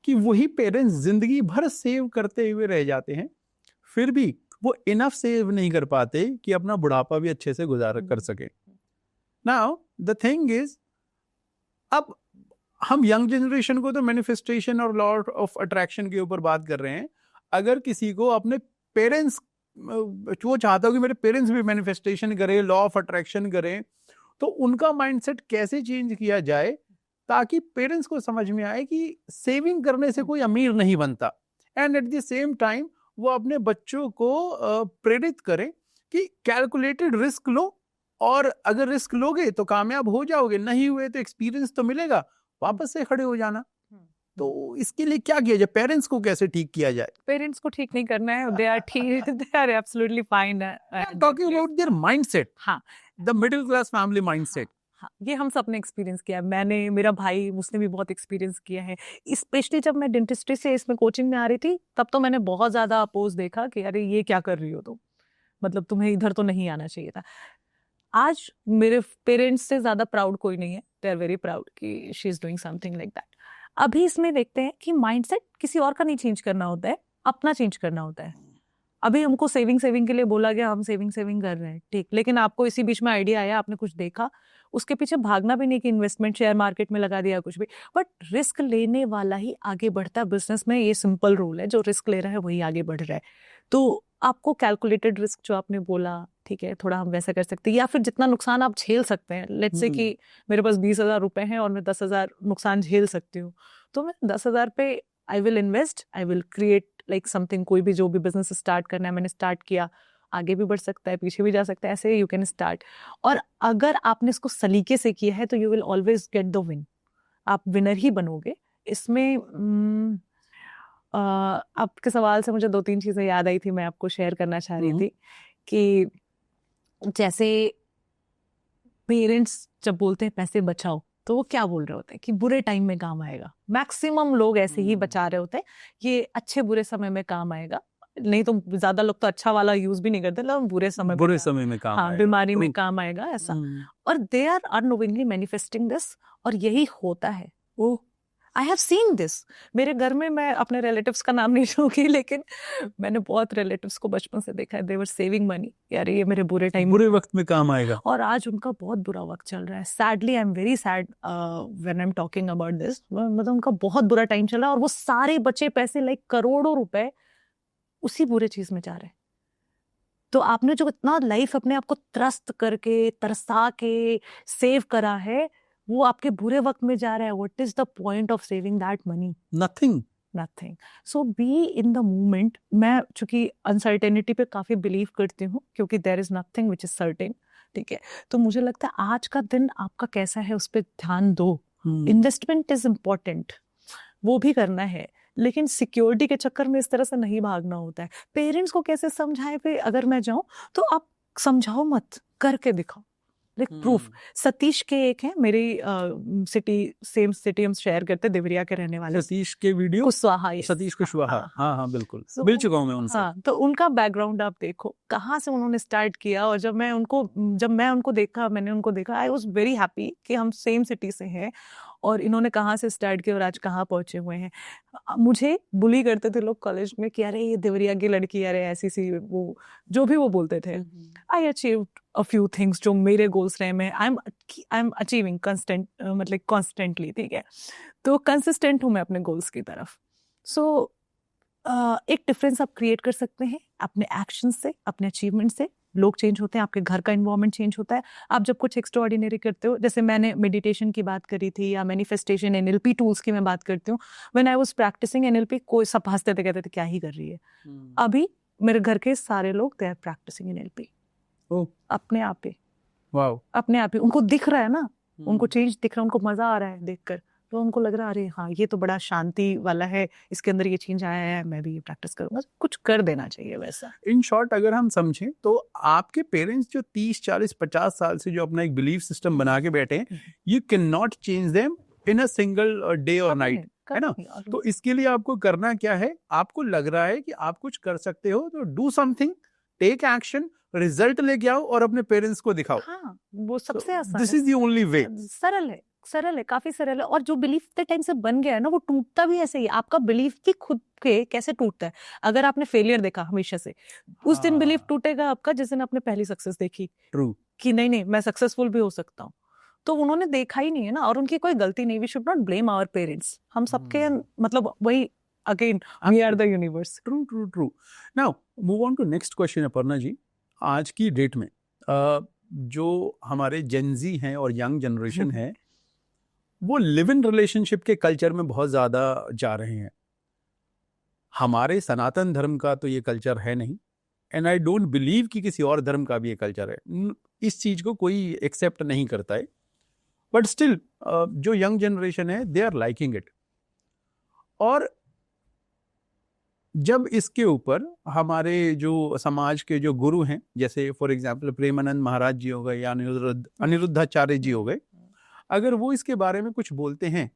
कि वही पेरेंट्स जिंदगी भर सेव करते हुए रह जाते हैं, फिर भी वो इनफ सेव नहीं कर पाते कि अपना बुढ़ापा भी अच्छे से गुजार कर सके। नाउ द थिंग इज, अब हम यंग जनरेशन को तो मैनिफेस्टेशन और लॉ ऑफ अट्रैक्शन के ऊपर बात कर रहे हैं। अगर किसी को अपने पेरेंट्स, वो चाहता हो कि मेरे पेरेंट्स भी मैनिफेस्टेशन करें, लॉ ऑफ अट्रैक्शन करें, तो उनका माइंडसेट कैसे चेंज किया जाए ताकि पेरेंट्स को समझ में आए कि सेविंग करने से कोई अमीर नहीं बनता, and at the same time वो अपने बच्चों को प्रेरित करें कि कैलकुलेटेड रिस्क लो, और अगर रिस्क लोगे तो कामयाब हो जाओगे, नहीं हुए तो एक्सपीरियंस तो मिलेगा, वापस से खड़े हो जाना। तो इसके लिए क्या किया जाए, पेरेंट्स को कैसे ठीक किया जाए? पेरेंट्स को ठीक नहीं करना है, दे आर ठीक, they are absolutely fine. Talking about their mindset, हाँ, the middle class family mindset. हाँ, ये हम सब ने एक्सपीरियंस किया है। मैंने, मेरा भाई, उसने भी बहुत एक्सपीरियंस किया है। स्पेशली जब मैं डेंटिस्ट्री से इसमें कोचिंग में आ रही थी, तब तो मैंने बहुत ज्यादा अपोज देखा कि अरे ये क्या कर रही हो तुम, मतलब तुम्हें इधर तो नहीं आना चाहिए था। आज मेरे पेरेंट्स से ज्यादा प्राउड कोई नहीं है, दे आर वेरी प्राउड कि she is doing something like that. अभी इसमें देखते हैं कि माइंडसेट किसी और का नहीं चेंज करना होता है, अपना चेंज करना होता है। अभी हमको सेविंग के लिए बोला गया, हम सेविंग कर रहे हैं, ठीक, लेकिन आपको इसी बीच में आइडिया आया, आपने कुछ देखा, उसके पीछे भागना भी नहीं कि इन्वेस्टमेंट शेयर मार्केट में लगा दिया कुछ भी, बट रिस्क लेने वाला ही आगे बढ़ता है बिजनेस में। ये सिंपल रूल है, जो रिस्क ले रहा है वही आगे बढ़ रहा है। तो आपको कैलकुलेटेड रिस्क जो आपने बोला, ठीक है, थोड़ा हम वैसा कर सकते हैं, या फिर जितना नुकसान आप झेल सकते हैं, लेट्स से कि मेरे पास 20,000 रुपए हैं और मैं 10,000 नुकसान झेल सकती हूँ, तो मैं 10,000 पे I will invest, I will create like something, कोई भी जो भी बिजनेस स्टार्ट करना है मैंने स्टार्ट किया, आगे भी बढ़ सकता है, पीछे भी जा सकता है, ऐसे यू कैन स्टार्ट। और अगर आपने इसको सलीके से किया है तो you will always get the win, आप विनर ही बनोगे इसमें। आपके सवाल से मुझे 2-3 चीजें याद आई थी, मैं आपको शेयर करना चाह रही थी कि जैसे पेरेंट्स जब बोलते हैं पैसे बचाओ, तो वो क्या बोल रहे होते हैं कि बुरे टाइम में काम आएगा। मैक्सिमम लोग ऐसे ही बचा रहे होते हैं, ये अच्छे बुरे समय में काम आएगा, नहीं तो ज्यादा लोग तो अच्छा वाला यूज भी नहीं करते, मतलब बुरे समय में काम हाँ, बीमारी में काम आएगा ऐसा। और they are unknowingly manifesting this, और यही होता है। वो आई हैव सीन दिस मेरे घर में, मैं अपने रिलेटिव्स का नाम नहीं लूंगी, लेकिन मैंने बहुत रिलेटिव्स को बचपन से देखा है, दे वर सेविंग मनी, यार ये मेरे बुरे वक्त में काम आएगा, और आज उनका बहुत बुरा वक्त चल रहा है। Sadly I am very sad when I am talking about this, मतलब उनका बहुत बुरा टाइम चला और वो सारे बचे पैसे लाइक करोड़ों रुपए उसी बुरे चीज में जा रहे हैं। तो आपने जो इतना लाइफ अपने आप को त्रस्त करके तरसा के सेव करा है, वो आपके बुरे वक्त में जा रहा है। What is the point of saving that money? Nothing. So be in the moment. मैं चूंकि अनसर्टेनिटी पे काफी बिलीव करती हूँ, क्योंकि there is nothing which is certain, ठीक है, तो मुझे लगता है आज का दिन आपका कैसा है उस पर ध्यान दो। इन्वेस्टमेंट इज इम्पोर्टेंट, वो भी करना है, लेकिन सिक्योरिटी के चक्कर में इस तरह से नहीं भागना होता है। पेरेंट्स को कैसे समझाएं? पे अगर मैं जाऊं तो आप समझाओ मत, करके दिखाओ, लाइक प्रूफ। सतीश के एक है मेरी सिटी, सेम सिटी हम शेयर करते, देवरिया के रहने वाले, सतीश के वीडियो कुशवाहा, सतीश कुशवाहा, हाँ बिल्कुल, मिल चुका हूं मैं उनसे। हाँ, तो उनका बैकग्राउंड आप देखो, कहाँ से उन्होंने स्टार्ट किया, और जब मैं उनको देखा, मैंने उनको देखा, आई वॉज वेरी हैप्पी कि हम सेम सिटी से हैं, और इन्होंने कहाँ से स्टार्ट किया और आज कहाँ पहुंचे हुए हैं। मुझे बुली करते थे लोग कॉलेज में कि अरे ये देवरिया की लड़की, अरे ऐसी सी, वो जो भी वो बोलते थे। आई अचीव्ड अ फ्यू थिंग्स जो मेरे गोल्स रहे, मैं आई एम अचीविंग कंस्टेंट, मतलब कॉन्स्टेंटली, ठीक है, तो कंसिस्टेंट हूँ मैं अपने गोल्स की तरफ। सो एक डिफरेंस आप क्रिएट कर सकते हैं अपने एक्शन से, अपने अचीवमेंट से। लोग चेंज होते हैं, आपके घर का एनवायरनमेंट चेंज होता है। आप जब कुछ एक्स्ट्रा ऑर्डिनरी करते हो, जैसे मैंने मेडिटेशन की बात करी थी, या मैनिफेस्टेशन, एनएलपी टूल्स की मैं बात करती हूँ। When I was practising NLP, कोई सब हंसते थे, कहते थे क्या ही कर रही है। अभी मेरे घर के सारे लोग दे आर प्रैक्टिसिंग एनएलपी अपने आप ही, अपने आप ही। उनको दिख रहा है ना, उनको चेंज दिख रहा है, उनको मजा आ रहा है देखकर, तो उनको लग रहा है अरे हाँ ये तो बड़ा शांति वाला है, इसके अंदर ये चेंज आया है, मैं भी ये प्रैक्टिस करूंगा। कुछ कर देना चाहिए वैसा। इन शॉर्ट अगर हम समझें तो आपके पेरेंट्स जो 30, 40, 50 साल से जो अपना एक बिलीफ सिस्टम बना के बैठे हैं, you can not change them in a single day और नाइट, है ना। तो इसके लिए आपको करना क्या है? आपको लग रहा है कि आप कुछ कर सकते हो तो do something, take action, result लेके आओ और अपने पेरेंट्स को दिखाओ। हाँ, वो सबसे आसान है। This is the only way. सरल है, काफी सरल है। और जो बिलीफ इतने टाइम से बन गया है ना, वो टूटता भी ऐसे ही। आपका बिलीफ भी खुद के कैसे टूटता है? अगर आपने फेलियर देखा हमेशा से, उस दिन बिलीफ टूटेगा आपका जिस दिन आपने पहली सक्सेस देखी। ट्रू, कि नहीं मैं सक्सेसफुल भी हो सकता हूँ। तो उन्होंने देखा ही नहीं है ना, और उनकी कोई गलती नहीं। We should not blame our parents. हम सबके मतलब वही, again we are the universe. True. Now move on to next question Aparna ji. आज की डेट में जो हमारे जेनजी हैं और यंग जनरेशन है, वो लिव इन रिलेशनशिप के कल्चर में बहुत ज़्यादा जा रहे हैं। हमारे सनातन धर्म का तो ये कल्चर है नहीं, एंड आई डोंट बिलीव कि किसी और धर्म का भी ये कल्चर है। इस चीज़ को कोई एक्सेप्ट नहीं करता है, बट स्टिल जो यंग जनरेशन है दे आर लाइकिंग इट। और जब इसके ऊपर हमारे जो समाज के जो गुरु हैं, जैसे फॉर एग्जाम्पल प्रेमानंद महाराज जी हो गए या अनिरुद्धाचार्य जी हो गए, अगर वो इसके बारे में कुछ बोलते हैं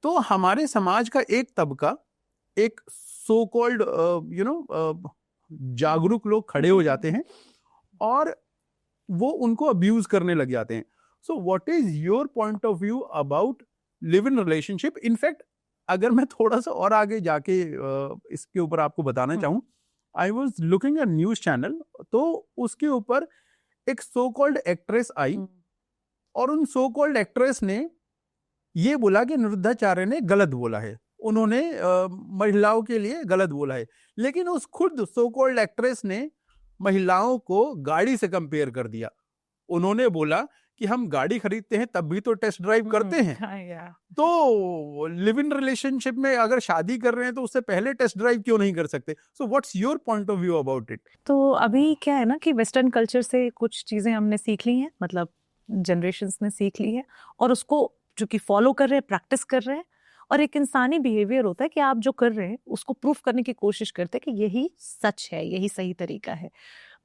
तो हमारे समाज का एक तबका, एक सो कॉल्ड जागरूक लोग खड़े हो जाते हैं और वो उनको अब्यूज करने लग जाते हैं। So what is your point of view about live in relationship? In fact अगर मैं थोड़ा सा और आगे जाके इसके ऊपर आपको बताना चाहूँ, I was looking a news channel, तो उसके ऊपर एक सो कॉल्ड एक्ट्रेस आई और उन सो कॉल्ड एक्ट्रेस ने ये बोला कि अनिरुद्धाचार्य ने गलत बोला है। उन्होंने महिलाओं के लिए गलत बोला है, लेकिन उस खुद सो कॉल्ड एक्ट्रेस ने महिलाओं को गाड़ी से कंपेयर कर दिया। उन्होंने बोला कि हम गाड़ी खरीदते हैं तब भी तो टेस्ट ड्राइव करते हैं, तो लिव इन रिलेशनशिप में अगर शादी कर रहे हैं तो उससे पहले टेस्ट ड्राइव क्यों नहीं कर सकते? So what's your point of view about it? तो अभी क्या है ना कि वेस्टर्न कल्चर से कुछ चीज़ें हमने सीख ली हैं, मतलब जनरेशन्स ने सीख ली है, और उसको जो कि फॉलो कर रहे हैं, प्रैक्टिस कर रहे हैं। और एक इंसानी बिहेवियर होता है कि आप जो कर रहे हैं उसको प्रूफ करने की कोशिश करते हैं कि यही सच है, यही सही तरीका है।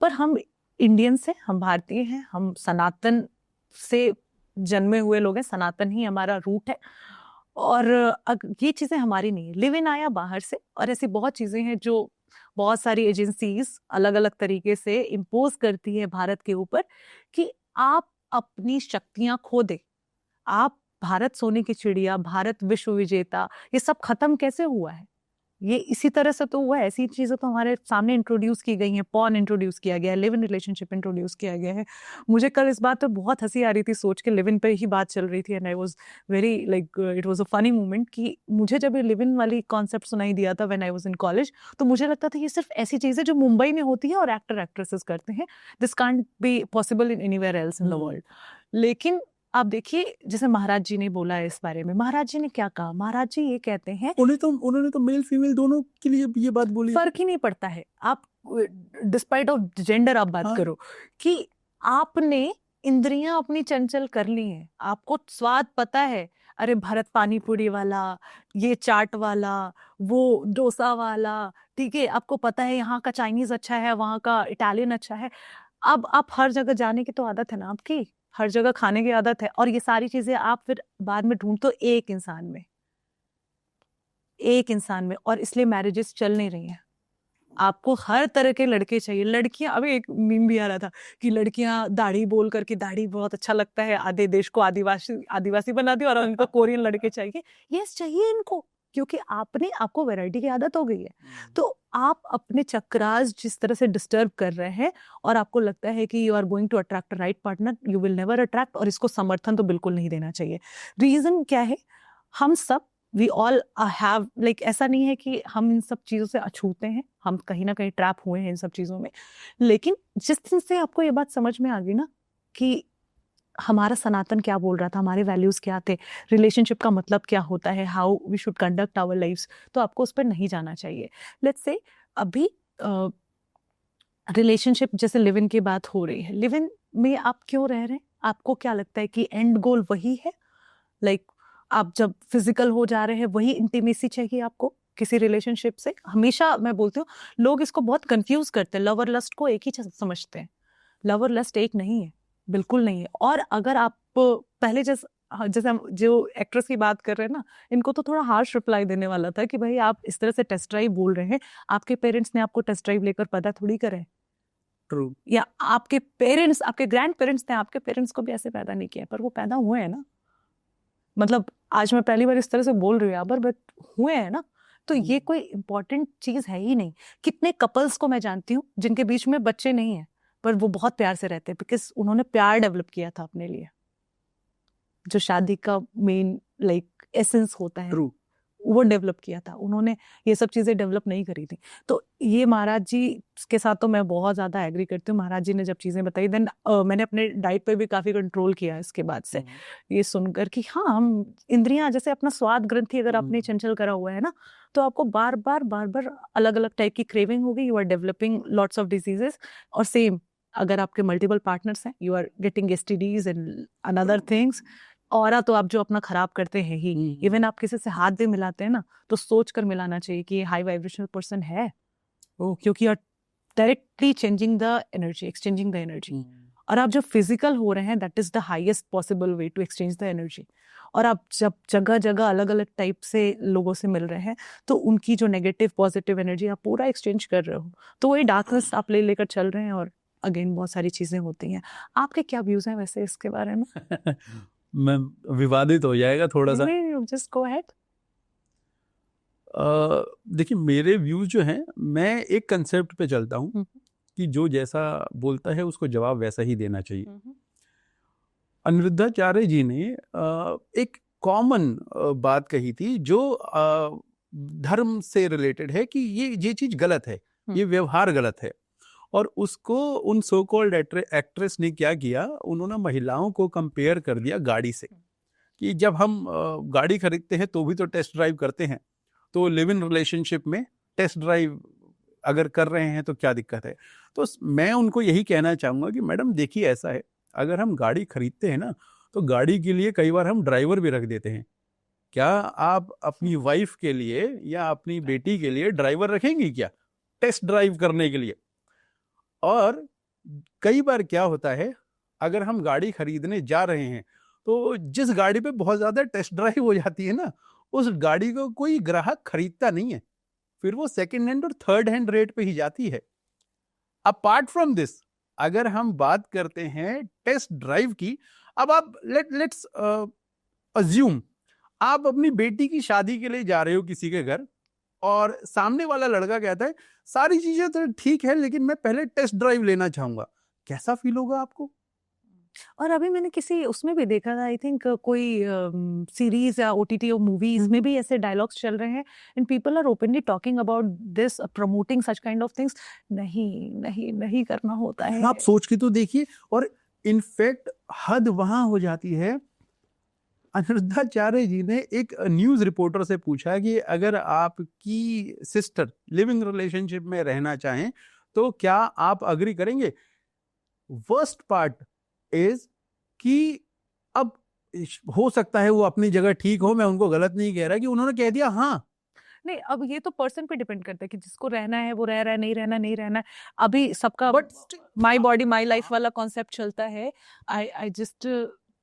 पर हम इंडियंस हैं, हम भारतीय हैं, हम सनातन से जन्मे हुए लोग हैं, सनातन ही हमारा रूट है, और ये चीज़ें हमारी नहीं है। लिव इन आया बाहर से, और ऐसी बहुत चीज़ें हैं जो बहुत सारी एजेंसीज अलग अलग तरीके से इम्पोज करती है भारत के ऊपर कि आप अपनी शक्तियां खो दे। आप भारत सोने की चिड़िया, भारत विश्व विजेता, ये सब खत्म कैसे हुआ है? ये इसी तरह से तो हुआ है। ऐसी चीजें तो हमारे सामने इंट्रोड्यूस की गई हैं, पॉर्न इंट्रोड्यूस किया गया है, लिव इन रिलेशनशिप इंट्रोड्यूस किया गया है। मुझे कल इस बात पे बहुत हंसी आ रही थी सोच के, लिव इन पे ही बात चल रही थी, and I was very like it was a funny moment कि मुझे जब ये लिव इन वाली कॉन्सेप्ट सुनाई दिया था when I was in college, तो मुझे लगता था ये सिर्फ ऐसी चीज है जो मुंबई में होती है और एक्टर एक्ट्रेसेस करते हैं, this can't be possible in anywhere else in the world. लेकिन आप देखिए, जैसे महाराज जी ने बोला है इस बारे में, महाराज जी ने क्या कहा? महाराज जी ये कहते हैं, उन्होंने तो मेल फीमेल दोनों के लिए ये बात बोली, फर्क ही नहीं पड़ता है। आप डिस्पाइट ऑफ जेंडर आप बात करो कि आपने इंद्रियां अपनी चंचल कर ली हैं, आपको स्वाद पता है, अरे भरत पानी पूरी वाला, ये चाट वाला, वो डोसा वाला, ठीक है, आपको पता है यहाँ का चाइनीज अच्छा है, वहाँ का इटालियन अच्छा है। अब आप हर जगह जाने की तो आदत है ना आपकी, हर जगह खाने की आदत है, और ये सारी चीजें आप फिर बाद में ढूंढते हो एक इंसान में, एक इंसान में, और इसलिए मैरिजेस चल नहीं रही हैं। आपको हर तरह के लड़के चाहिए। लड़कियां, अभी एक मीम भी आ रहा था कि लड़कियां दाढ़ी बोल करके, दाढ़ी बहुत अच्छा लगता है, आधे देश को आदिवासी आदिवासी बना दिया, और उनको कोरियन लड़के चाहिए। यस, चाहिए इनको, क्योंकि आपको वैरायटी की आदत हो गई है। तो आप अपने चक्रास जिस तरह से डिस्टर्ब कर रहे हैं, और आपको लगता है कि you are going to attract a right partner, you will never attract, और इसको समर्थन तो बिल्कुल नहीं देना चाहिए। रीजन क्या है? हम सब वी ऑल हैव लाइक, ऐसा नहीं है कि हम इन सब चीज़ों से अछूते हैं, हम कहीं ना कहीं ट्रैप हुए हैं इन सब चीज़ों में। लेकिन जिस दिन से आपको ये बात समझ में आ गई ना कि हमारा सनातन क्या बोल रहा था, हमारे वैल्यूज क्या थे, रिलेशनशिप का मतलब क्या होता है, how we should conduct our lifes, तो आपको उस पर नहीं जाना चाहिए। लेट्स से अभी रिलेशनशिप जैसे लिव इन की बात हो रही है, लिव इन में आप क्यों रह रहे हैं? आपको क्या लगता है कि एंड गोल वही है? लाइक आप जब फिजिकल हो जा रहे हैं, वही इंटीमेसी चाहिए आपको किसी रिलेशनशिप से? हमेशा मैं बोलती हूँ, लोग इसको बहुत कंफ्यूज करते हैं, लव और लस्ट को एक ही समझते हैं। लव और लस्ट एक नहीं है, बिल्कुल नहीं है। और अगर आप पहले जैसे हम जो एक्ट्रेस की बात कर रहे हैं ना, इनको तो थोड़ा हार्श रिप्लाई देने वाला था कि भाई आप इस तरह से टेस्ट ड्राइव बोल रहे हैं, आपके पेरेंट्स ने आपको टेस्ट ड्राइव लेकर पैदा थोड़ी करे, ट्रू, या आपके पेरेंट्स, आपके ग्रैंड पेरेंट्स ने आपके पेरेंट्स को भी ऐसे पैदा नहीं किया, पर वो पैदा हुए हैं ना। मतलब आज मैं पहली बार इस तरह से बोल रही हूँ, बट हुए हैं ना। तो ये कोई इंपॉर्टेंट चीज है ही नहीं। कितने कपल्स को मैं जानती हूँ जिनके बीच में बच्चे नहीं है, पर वो बहुत प्यार से रहते हैं, बिकॉज उन्होंने प्यार डेवलप किया था अपने लिए, जो शादी का मेन लाइक एसेंस होता है। ट्रू, वो डेवलप किया था उन्होंने, ये सब चीजें डेवलप नहीं करी थी। तो ये महाराज जी के साथ तो मैं बहुत ज्यादा एग्री करती हूँ। महाराज जी ने जब चीजें बताई, देन मैंने अपने डाइट पे भी काफी कंट्रोल किया इसके बाद से, ये सुनकर कि हाँ, हम इंद्रियां जैसे अपना स्वाद ग्रंथि अगर आपने चंचल करा हुआ है ना, तो आपको बार बार अलग अलग टाइप की क्रेविंग होगी, you are developing lots of diseases. और सेम अगर आपके मल्टीपल पार्टनर्स हैं, you are getting STDs and another things. और तो आप जो अपना खराब करते हैं ही, इवन आप किसी से हाथ भी मिलाते हैं ना, तो सोच कर मिलाना चाहिए कि ये हाई वाइब्रेशनल पर्सन है, क्योंकि आप directly changing the energy, exchanging the energy. और आप जो फिजिकल हो रहे हैं, that is the highest possible way to exchange the energy. और आप जब जगह जगह अलग अलग टाइप से लोगों से मिल रहे हैं, तो उनकी जो नेगेटिव पॉजिटिव एनर्जी आप पूरा एक्सचेंज कर रहे हो, तो वही डार्कनेस आप लेकर चल रहे हैं, और अगेन बहुत सारी चीजें होती हैं। आपके क्या व्यूज हैं वैसे इसके बारे में? मैं विवादित हो जाएगा थोड़ा सा। Just go ahead. देखिए, मेरे व्यूज जो हैं, मैं एक कंसेप्ट पे चलता हूँ कि जो जैसा बोलता है उसको जवाब वैसा ही देना चाहिए। अनिरुद्धाचार्य जी ने एक कॉमन बात कही थी जो धर्म से रिलेटेड है कि ये चीज गलत है, ये व्यवहार गलत है। और उसको उन सो कॉल्ड एक्ट्रेस ने क्या किया, उन्होंने महिलाओं को कंपेयर कर दिया गाड़ी से, कि जब हम गाड़ी खरीदते हैं तो भी तो टेस्ट ड्राइव करते हैं, तो लिव इन रिलेशनशिप में टेस्ट ड्राइव अगर कर रहे हैं तो क्या दिक्कत है। तो मैं उनको यही कहना चाहूँगा कि मैडम देखिए, ऐसा है, अगर हम गाड़ी खरीदते हैं ना, तो गाड़ी के लिए कई बार हम ड्राइवर भी रख देते हैं। क्या आप अपनी वाइफ के लिए या अपनी बेटी के लिए ड्राइवर रखेंगी क्या टेस्ट ड्राइव करने के लिए? और कई बार क्या होता है, अगर हम गाड़ी खरीदने जा रहे हैं तो जिस गाड़ी पे बहुत ज़्यादा टेस्ट ड्राइव हो जाती है ना, उस गाड़ी को कोई ग्राहक खरीदता नहीं है, फिर वो सेकंड हैंड और थर्ड हैंड रेट पे ही जाती है। अपार्ट फ्रॉम दिस, अगर हम बात करते हैं टेस्ट ड्राइव की, अब आप लेट्स अज्यूम आप अपनी बेटी की शादी के लिए जा रहे हो किसी के घर, और सामने वाला लड़का कहता है सारी चीजें तो ठीक है लेकिन मैं पहले टेस्ट ड्राइव लेना चाहूंगा, कैसा फील होगा आपको? और अभी मैंने किसी उसमें भी देखा था, आई थिंक कोई सीरीज या ओटीटी और मूवीज में भी ऐसे डायलॉग्स चल रहे हैं and people are openly talking about this, promoting such kind of things. नहीं नहीं नहीं करना होता है। आप सोच के तो देखिए, और इनफैक्ट हद वहां हो जाती है। अनिरुद्धाचार्य जी ने एक न्यूज रिपोर्टर से पूछा कि अगर आपकी सिस्टर लिविंग रिलेशनशिप में रहना चाहें तो क्या आप अग्री करेंगे? वर्स्ट पार्ट इज कि अब हो सकता है वो अपनी जगह ठीक हो, मैं उनको गलत नहीं कह रहा, कि उन्होंने कह दिया हाँ। नहीं, अब ये तो पर्सन पे डिपेंड करता है कि जिसको रहना है वो रह रहा है, नहीं रहना नहीं रहना है। अभी सबका माई बॉडी माई लाइफ वाला कॉन्सेप्ट चलता है। आई जस्ट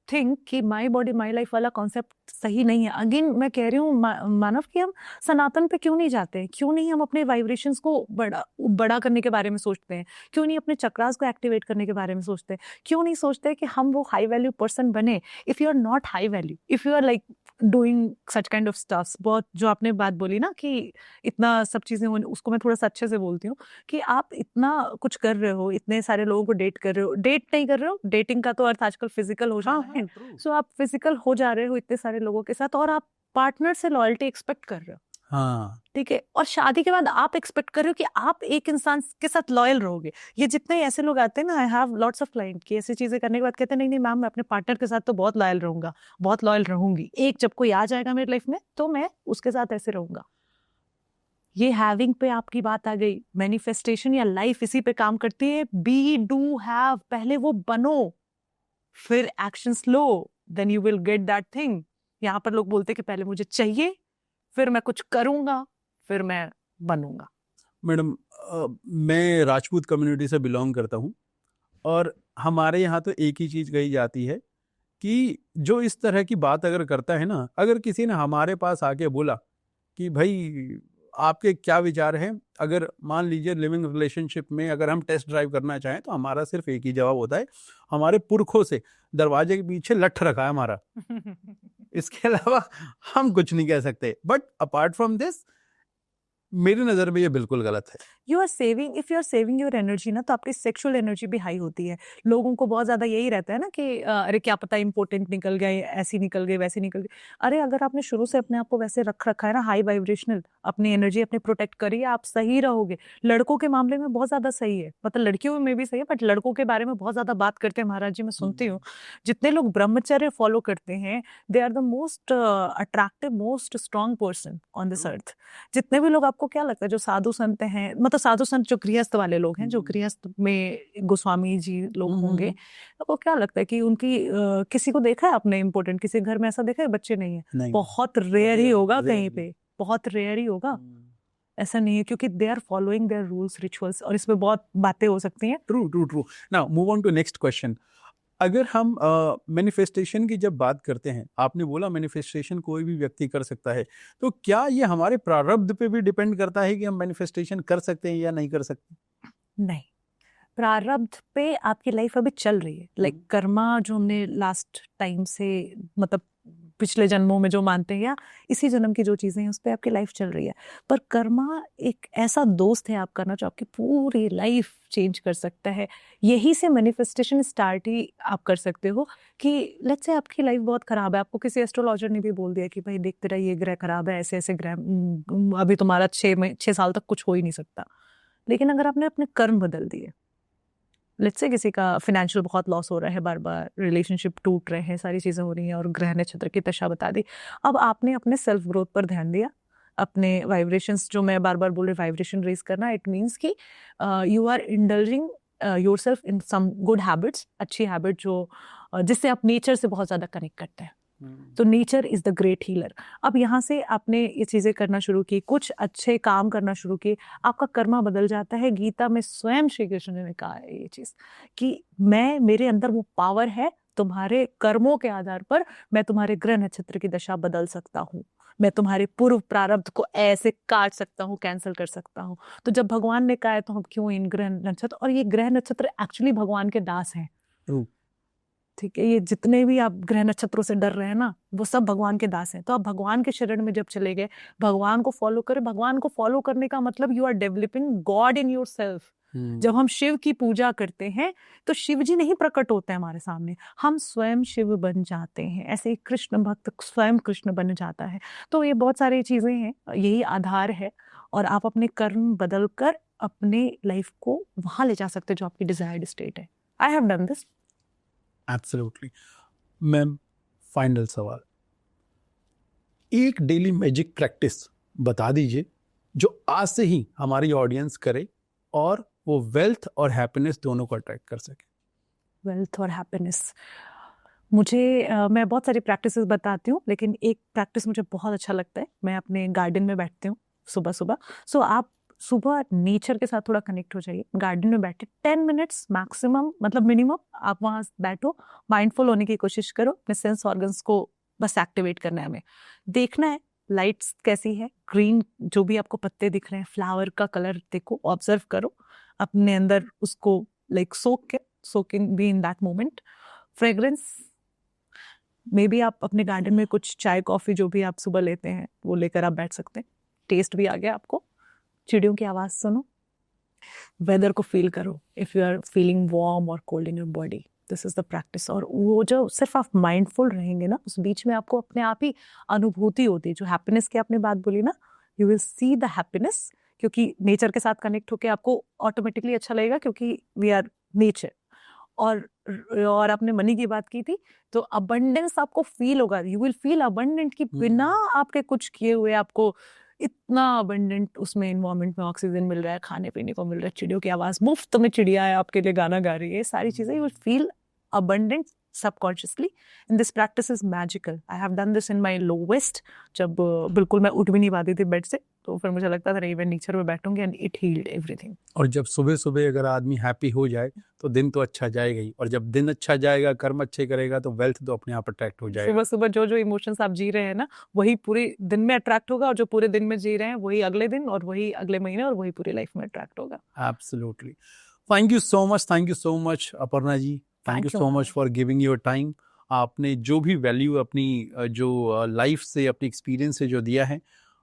थिंक कि माई बॉडी माई लाइफ वाला कॉन्सेप्ट सही नहीं है। अगेन मैं कह रही हूँ मानव, कि हम सनातन पे क्यों नहीं जाते? क्यों नहीं हम अपने वाइब्रेशंस को बड़ा करने के बारे में सोचते हैं? क्यों नहीं अपने चक्रास को एक्टिवेट करने के बारे में सोचते हैं? क्यों नहीं सोचते कि हम वो हाई वैल्यू पर्सन बने? If you are not high value, if you are like doing such kind of stuffs, बहुत जो आपने बात बोली ना कि इतना सब चीजें होने, उसको मैं थोड़ा सा अच्छे से बोलती हूँ कि आप इतना कुछ कर रहे हो, इतने सारे लोगों को डेट कर रहे हो, डेट नहीं कर रहे हो, डेटिंग का तो अर्थ आजकल फिजिकल हो जाना है। सो आप फिजिकल हो जा रहे हो इतने सारे लोगों के साथ, और आप पार्टनर से लॉयल्टी एक्सपेक्ट कर रहे हो। हाँ, ठीक है, और शादी के बाद आप एक्सपेक्ट कर रहे हो कि आप एक इंसान के साथ लॉयल रहोगे। ये जितने ऐसे लोग आते हैं ना, I have lots of client की ऐसी चीजें करने के बाद कहते हैं नहीं नहीं मैम, मैं अपने पार्टनर के साथ तो बहुत लॉयल रहूंगा, बहुत लॉयल रहूंगी, एक जब कोई आ जाएगा मेरी लाइफ में तो मैं उसके साथ ऐसे रहूंगा। ये हैविंग पे आपकी बात आ गई। मैनिफेस्टेशन या लाइफ इसी पे काम करती है। बी डू हैव, पहले वो बनो, फिर एक्शंस लो, then you will get that thing. यहाँ पर लोग बोलते हैं कि पहले मुझे चाहिए, फिर मैं कुछ करूंगा, फिर मैं बनूंगा। मैडम मैं राजपूत कम्युनिटी से बिलोंग करता हूँ, और हमारे यहाँ तो एक ही चीज कही जाती है कि जो इस तरह की बात अगर करता है ना, अगर किसी ने हमारे पास आके बोला कि भाई आपके क्या विचार हैं, अगर मान लीजिए लिविंग रिलेशनशिप में अगर हम टेस्ट ड्राइव करना चाहें, तो हमारा सिर्फ एक ही जवाब होता है, हमारे पुरखों से दरवाजे के पीछे लठ रखा है हमारा, इसके अलावा हम कुछ नहीं कह सकते। बट अपार्ट फ्रॉम दिस, मेरी नजर में ये बिल्कुल गलत है। You are saving, if you are saving your energy ना, तो आपकी सेक्सुअल एनर्जी भी हाई होती है। लोगों को बहुत ज्यादा यही रहता है ना कि अरे क्या पता इंपोर्टेंट निकल गए, ऐसी निकल गई, वैसी निकल गई। अरे अगर आपने शुरू से अपने आप को वैसे रख रखा है ना, हाई वाइब्रेशनल, अपनी एनर्जी अपने प्रोटेक्ट करिए, आप सही रहोगे। लड़कों के मामले में बहुत ज्यादा सही है, मतलब लड़कियों में भी सही है, बट लड़कों के बारे में बहुत ज्यादा बात करते हैं महाराज जी, मैं सुनती हूँ। जितने लोग ब्रह्मचर्य फॉलो करते हैं, they are the most attractive, most strong person on this earth. जितने भी लोग, आपको क्या लगता है जो साधु संत हैं, मतलब साधु संत जो गृहस्थ वाले लोग हैं, जो गृहस्थ में गोस्वामी जी लोग होंगे, आपको क्या लगता है कि उनकी किसी को देखा है आपने इम्पोर्टेंट किसी घर में ऐसा देखा है बच्चे नहीं है? नहीं, बहुत रेयर ही होगा, कहीं पे बहुत रेयर ही होगा। ऐसा नहीं है, क्योंकि they are following their rules rituals, और इसमें बहुत बातें हो सकती हैं। True true true. Now move on to next question. अगर हम मैनिफेस्टेशन की जब बात करते हैं, आपने बोला मैनिफेस्टेशन कोई भी व्यक्ति कर सकता है, तो क्या ये हमारे प्रारब्ध पे भी डिपेंड करता है कि हम मैनिफेस्टेशन कर सकते हैं या नहीं कर सकते? नहीं, प्रारब्ध पे आपकी लाइफ अभी चल रही है। लाइक कर्मा जो हमने लास्ट टाइम से मतलब पिछले जन्मों में जो मानते हैं या इसी जन्म की जो चीज़ें हैं उस पर आपकी लाइफ चल रही है। पर कर्मा एक ऐसा दोस्त है आपका ना जो आपकी पूरी लाइफ चेंज कर सकता है। यही से मैनिफेस्टेशन स्टार्ट ही आप कर सकते हो कि लेट्स से आपकी लाइफ बहुत ख़राब है, आपको किसी एस्ट्रोलॉजर ने भी बोल दिया कि भाई देखते रहिए ये ग्रह ख़राब है, ऐसे ऐसे ग्रह, अभी तुम्हारा 6 साल तक कुछ हो ही नहीं सकता। लेकिन अगर आपने अपने कर्म बदल दिए, लेट्स से किसी का फाइनेंशियल बहुत लॉस हो रहा है, बार बार रिलेशनशिप टूट रहे हैं, सारी चीज़ें हो रही हैं और ग्रह नक्षत्र की दशा बता दी, अब आपने अपने सेल्फ ग्रोथ पर ध्यान दिया, अपने वाइब्रेशंस, जो मैं बार बार बोल रही वाइब्रेशन रेज करना, इट मीन्स कि you are indulging yourself in some good habits, अच्छी हैबिट जो जिससे आप नेचर से बहुत ज़्यादा कनेक्ट करते हैं। तो nature is the great healer. अब यहाँ से आपने ये चीज़ें करना शुरू की, कुछ अच्छे काम करना शुरू किए, आपका कर्मा बदल जाता है। गीता में स्वयं श्री कृष्ण ने कहा है ये चीज़ कि मेरे अंदर वो पावर है, तुम्हारे कर्मों के आधार पर मैं तुम्हारे ग्रह नक्षत्र की दशा बदल सकता हूँ, मैं तुम्हारे पूर्व प्रारब्ध को ऐसे काट सकता हूँ, कैंसिल कर सकता हूँ। तो जब भगवान ने कहा है तो हम क्यों इन ग्रह नक्षत्र, और ये ग्रह नक्षत्र एक्चुअली भगवान के दास हैं, ठीक है, ये जितने भी आप ग्रह नक्षत्रों से डर रहे हैं ना, वो सब भगवान के दास हैं। तो आप भगवान के शरण में जब चले गए, भगवान को फॉलो करें। भगवान को फॉलो करने का मतलब you are developing God in yourself. जब हम शिव की पूजा करते हैं तो शिव जी नहीं प्रकट होते हैं हमारे सामने, हम स्वयं शिव बन जाते हैं। ऐसे ही कृष्ण भक्त स्वयं कृष्ण बन जाता है। तो ये बहुत सारी चीजें हैं, यही आधार है, और आप अपने कर्म बदल कर अपने लाइफ को वहां ले जा सकते हैं जो आपकी डिजायर्ड स्टेट है। I have done this. Absolutely. Ma'am, final सवाल, एक डेली मैजिक प्रैक्टिस बता दीजिए जो आज से ही हमारी ऑडियंस करे और वो वेल्थ और हैप्पीनेस दोनों को अट्रैक्ट कर सके। वेल्थ और हैप्पीनेस, मैं बहुत सारी प्रैक्टिसेस बताती हूँ, लेकिन एक प्रैक्टिस मुझे बहुत अच्छा लगता है। मैं अपने गार्डन में बैठती हूँ सुबह सुबह। सो आप सुबह नेचर के साथ थोड़ा कनेक्ट हो जाइए, गार्डन में बैठे 10 मिनट्स मैक्सिमम, मतलब मिनिमम आप वहाँ बैठो, माइंडफुल होने की कोशिश करो, अपने सेंस ऑर्गन्स को बस एक्टिवेट करना है हमें। देखना है लाइट्स कैसी है, ग्रीन जो भी आपको पत्ते दिख रहे हैं, फ्लावर का कलर देखो, ऑब्जर्व करो, अपने अंदर उसको like soaking be in that moment. Fragrance, may be आप अपने गार्डन में कुछ चाय कॉफी जो भी आप सुबह लेते हैं वो लेकर आप बैठ सकते हैं। टेस्ट भी आ गया आपको। चिड़ियों की आवाज सुनो, वेदर को फील करो, if you are feeling warm और cold in your body, this is the practice. और वो जो सिर्फ आप माइंडफुल रहेंगे ना, उस बीच में आपको अपने आप ही अनुभूति होती है। जो हैप्पीनेस की आपने बात बोली ना, you will see the happiness, क्योंकि नेचर के साथ कनेक्ट होकर आपको ऑटोमेटिकली अच्छा लगेगा, क्योंकि वी आर नेचर। और आपने मनी की बात की थी, तो अबंडेंस आपको फील होगा, यू विल फील अबंडेंट, कि बिना आपके कुछ किए हुए आपको इतना अबंडेंट उसमें इन्वायरमेंट में ऑक्सीजन मिल रहा है, खाने पीने को मिल रहा है, चिड़ियों की आवाज, मुफ्त में चिड़िया है आपके लिए गाना गा रही है, सारी चीजें, you will feel abundant subconsciously, and this practice is magical. I have done this in my lowest, जब बिल्कुल मैं उठ भी नहीं पाती थी बेड से, तो फिर मुझे लगता था नहीं, मैं नेचर में बैठूंगी, एंड इट हील्ड एवरीथिंग। और जब सुबह सुबह अगर आदमी हैप्पी हो जाए तो दिन तो अच्छा जाएगा ही, और जब दिन अच्छा जाएगा, कर्म अच्छे करेगा, तो वेल्थ तो अपने आप अट्रैक्ट हो जाएगा। सुबह सुबह जो जो इमोशंस आप जी रहे हैं ना, वही पूरे दिन में अट्रैक्ट होगा, और जो पूरे दिन में जी रहे हैं वही अगले दिन, और वही अगले महीने, और वही पूरी लाइफ में अट्रैक्ट होगा। Absolutely. Thank you so much Aparna ji, thank you so much for giving your time. आपने जो भी वैल्यू अपनी जो लाइफ से, अपनी एक्सपीरियंस से जो दिया है,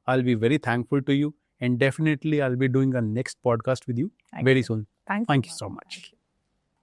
I will be very thankful to you, and definitely I will be doing a next podcast with you very soon. Thank you so much.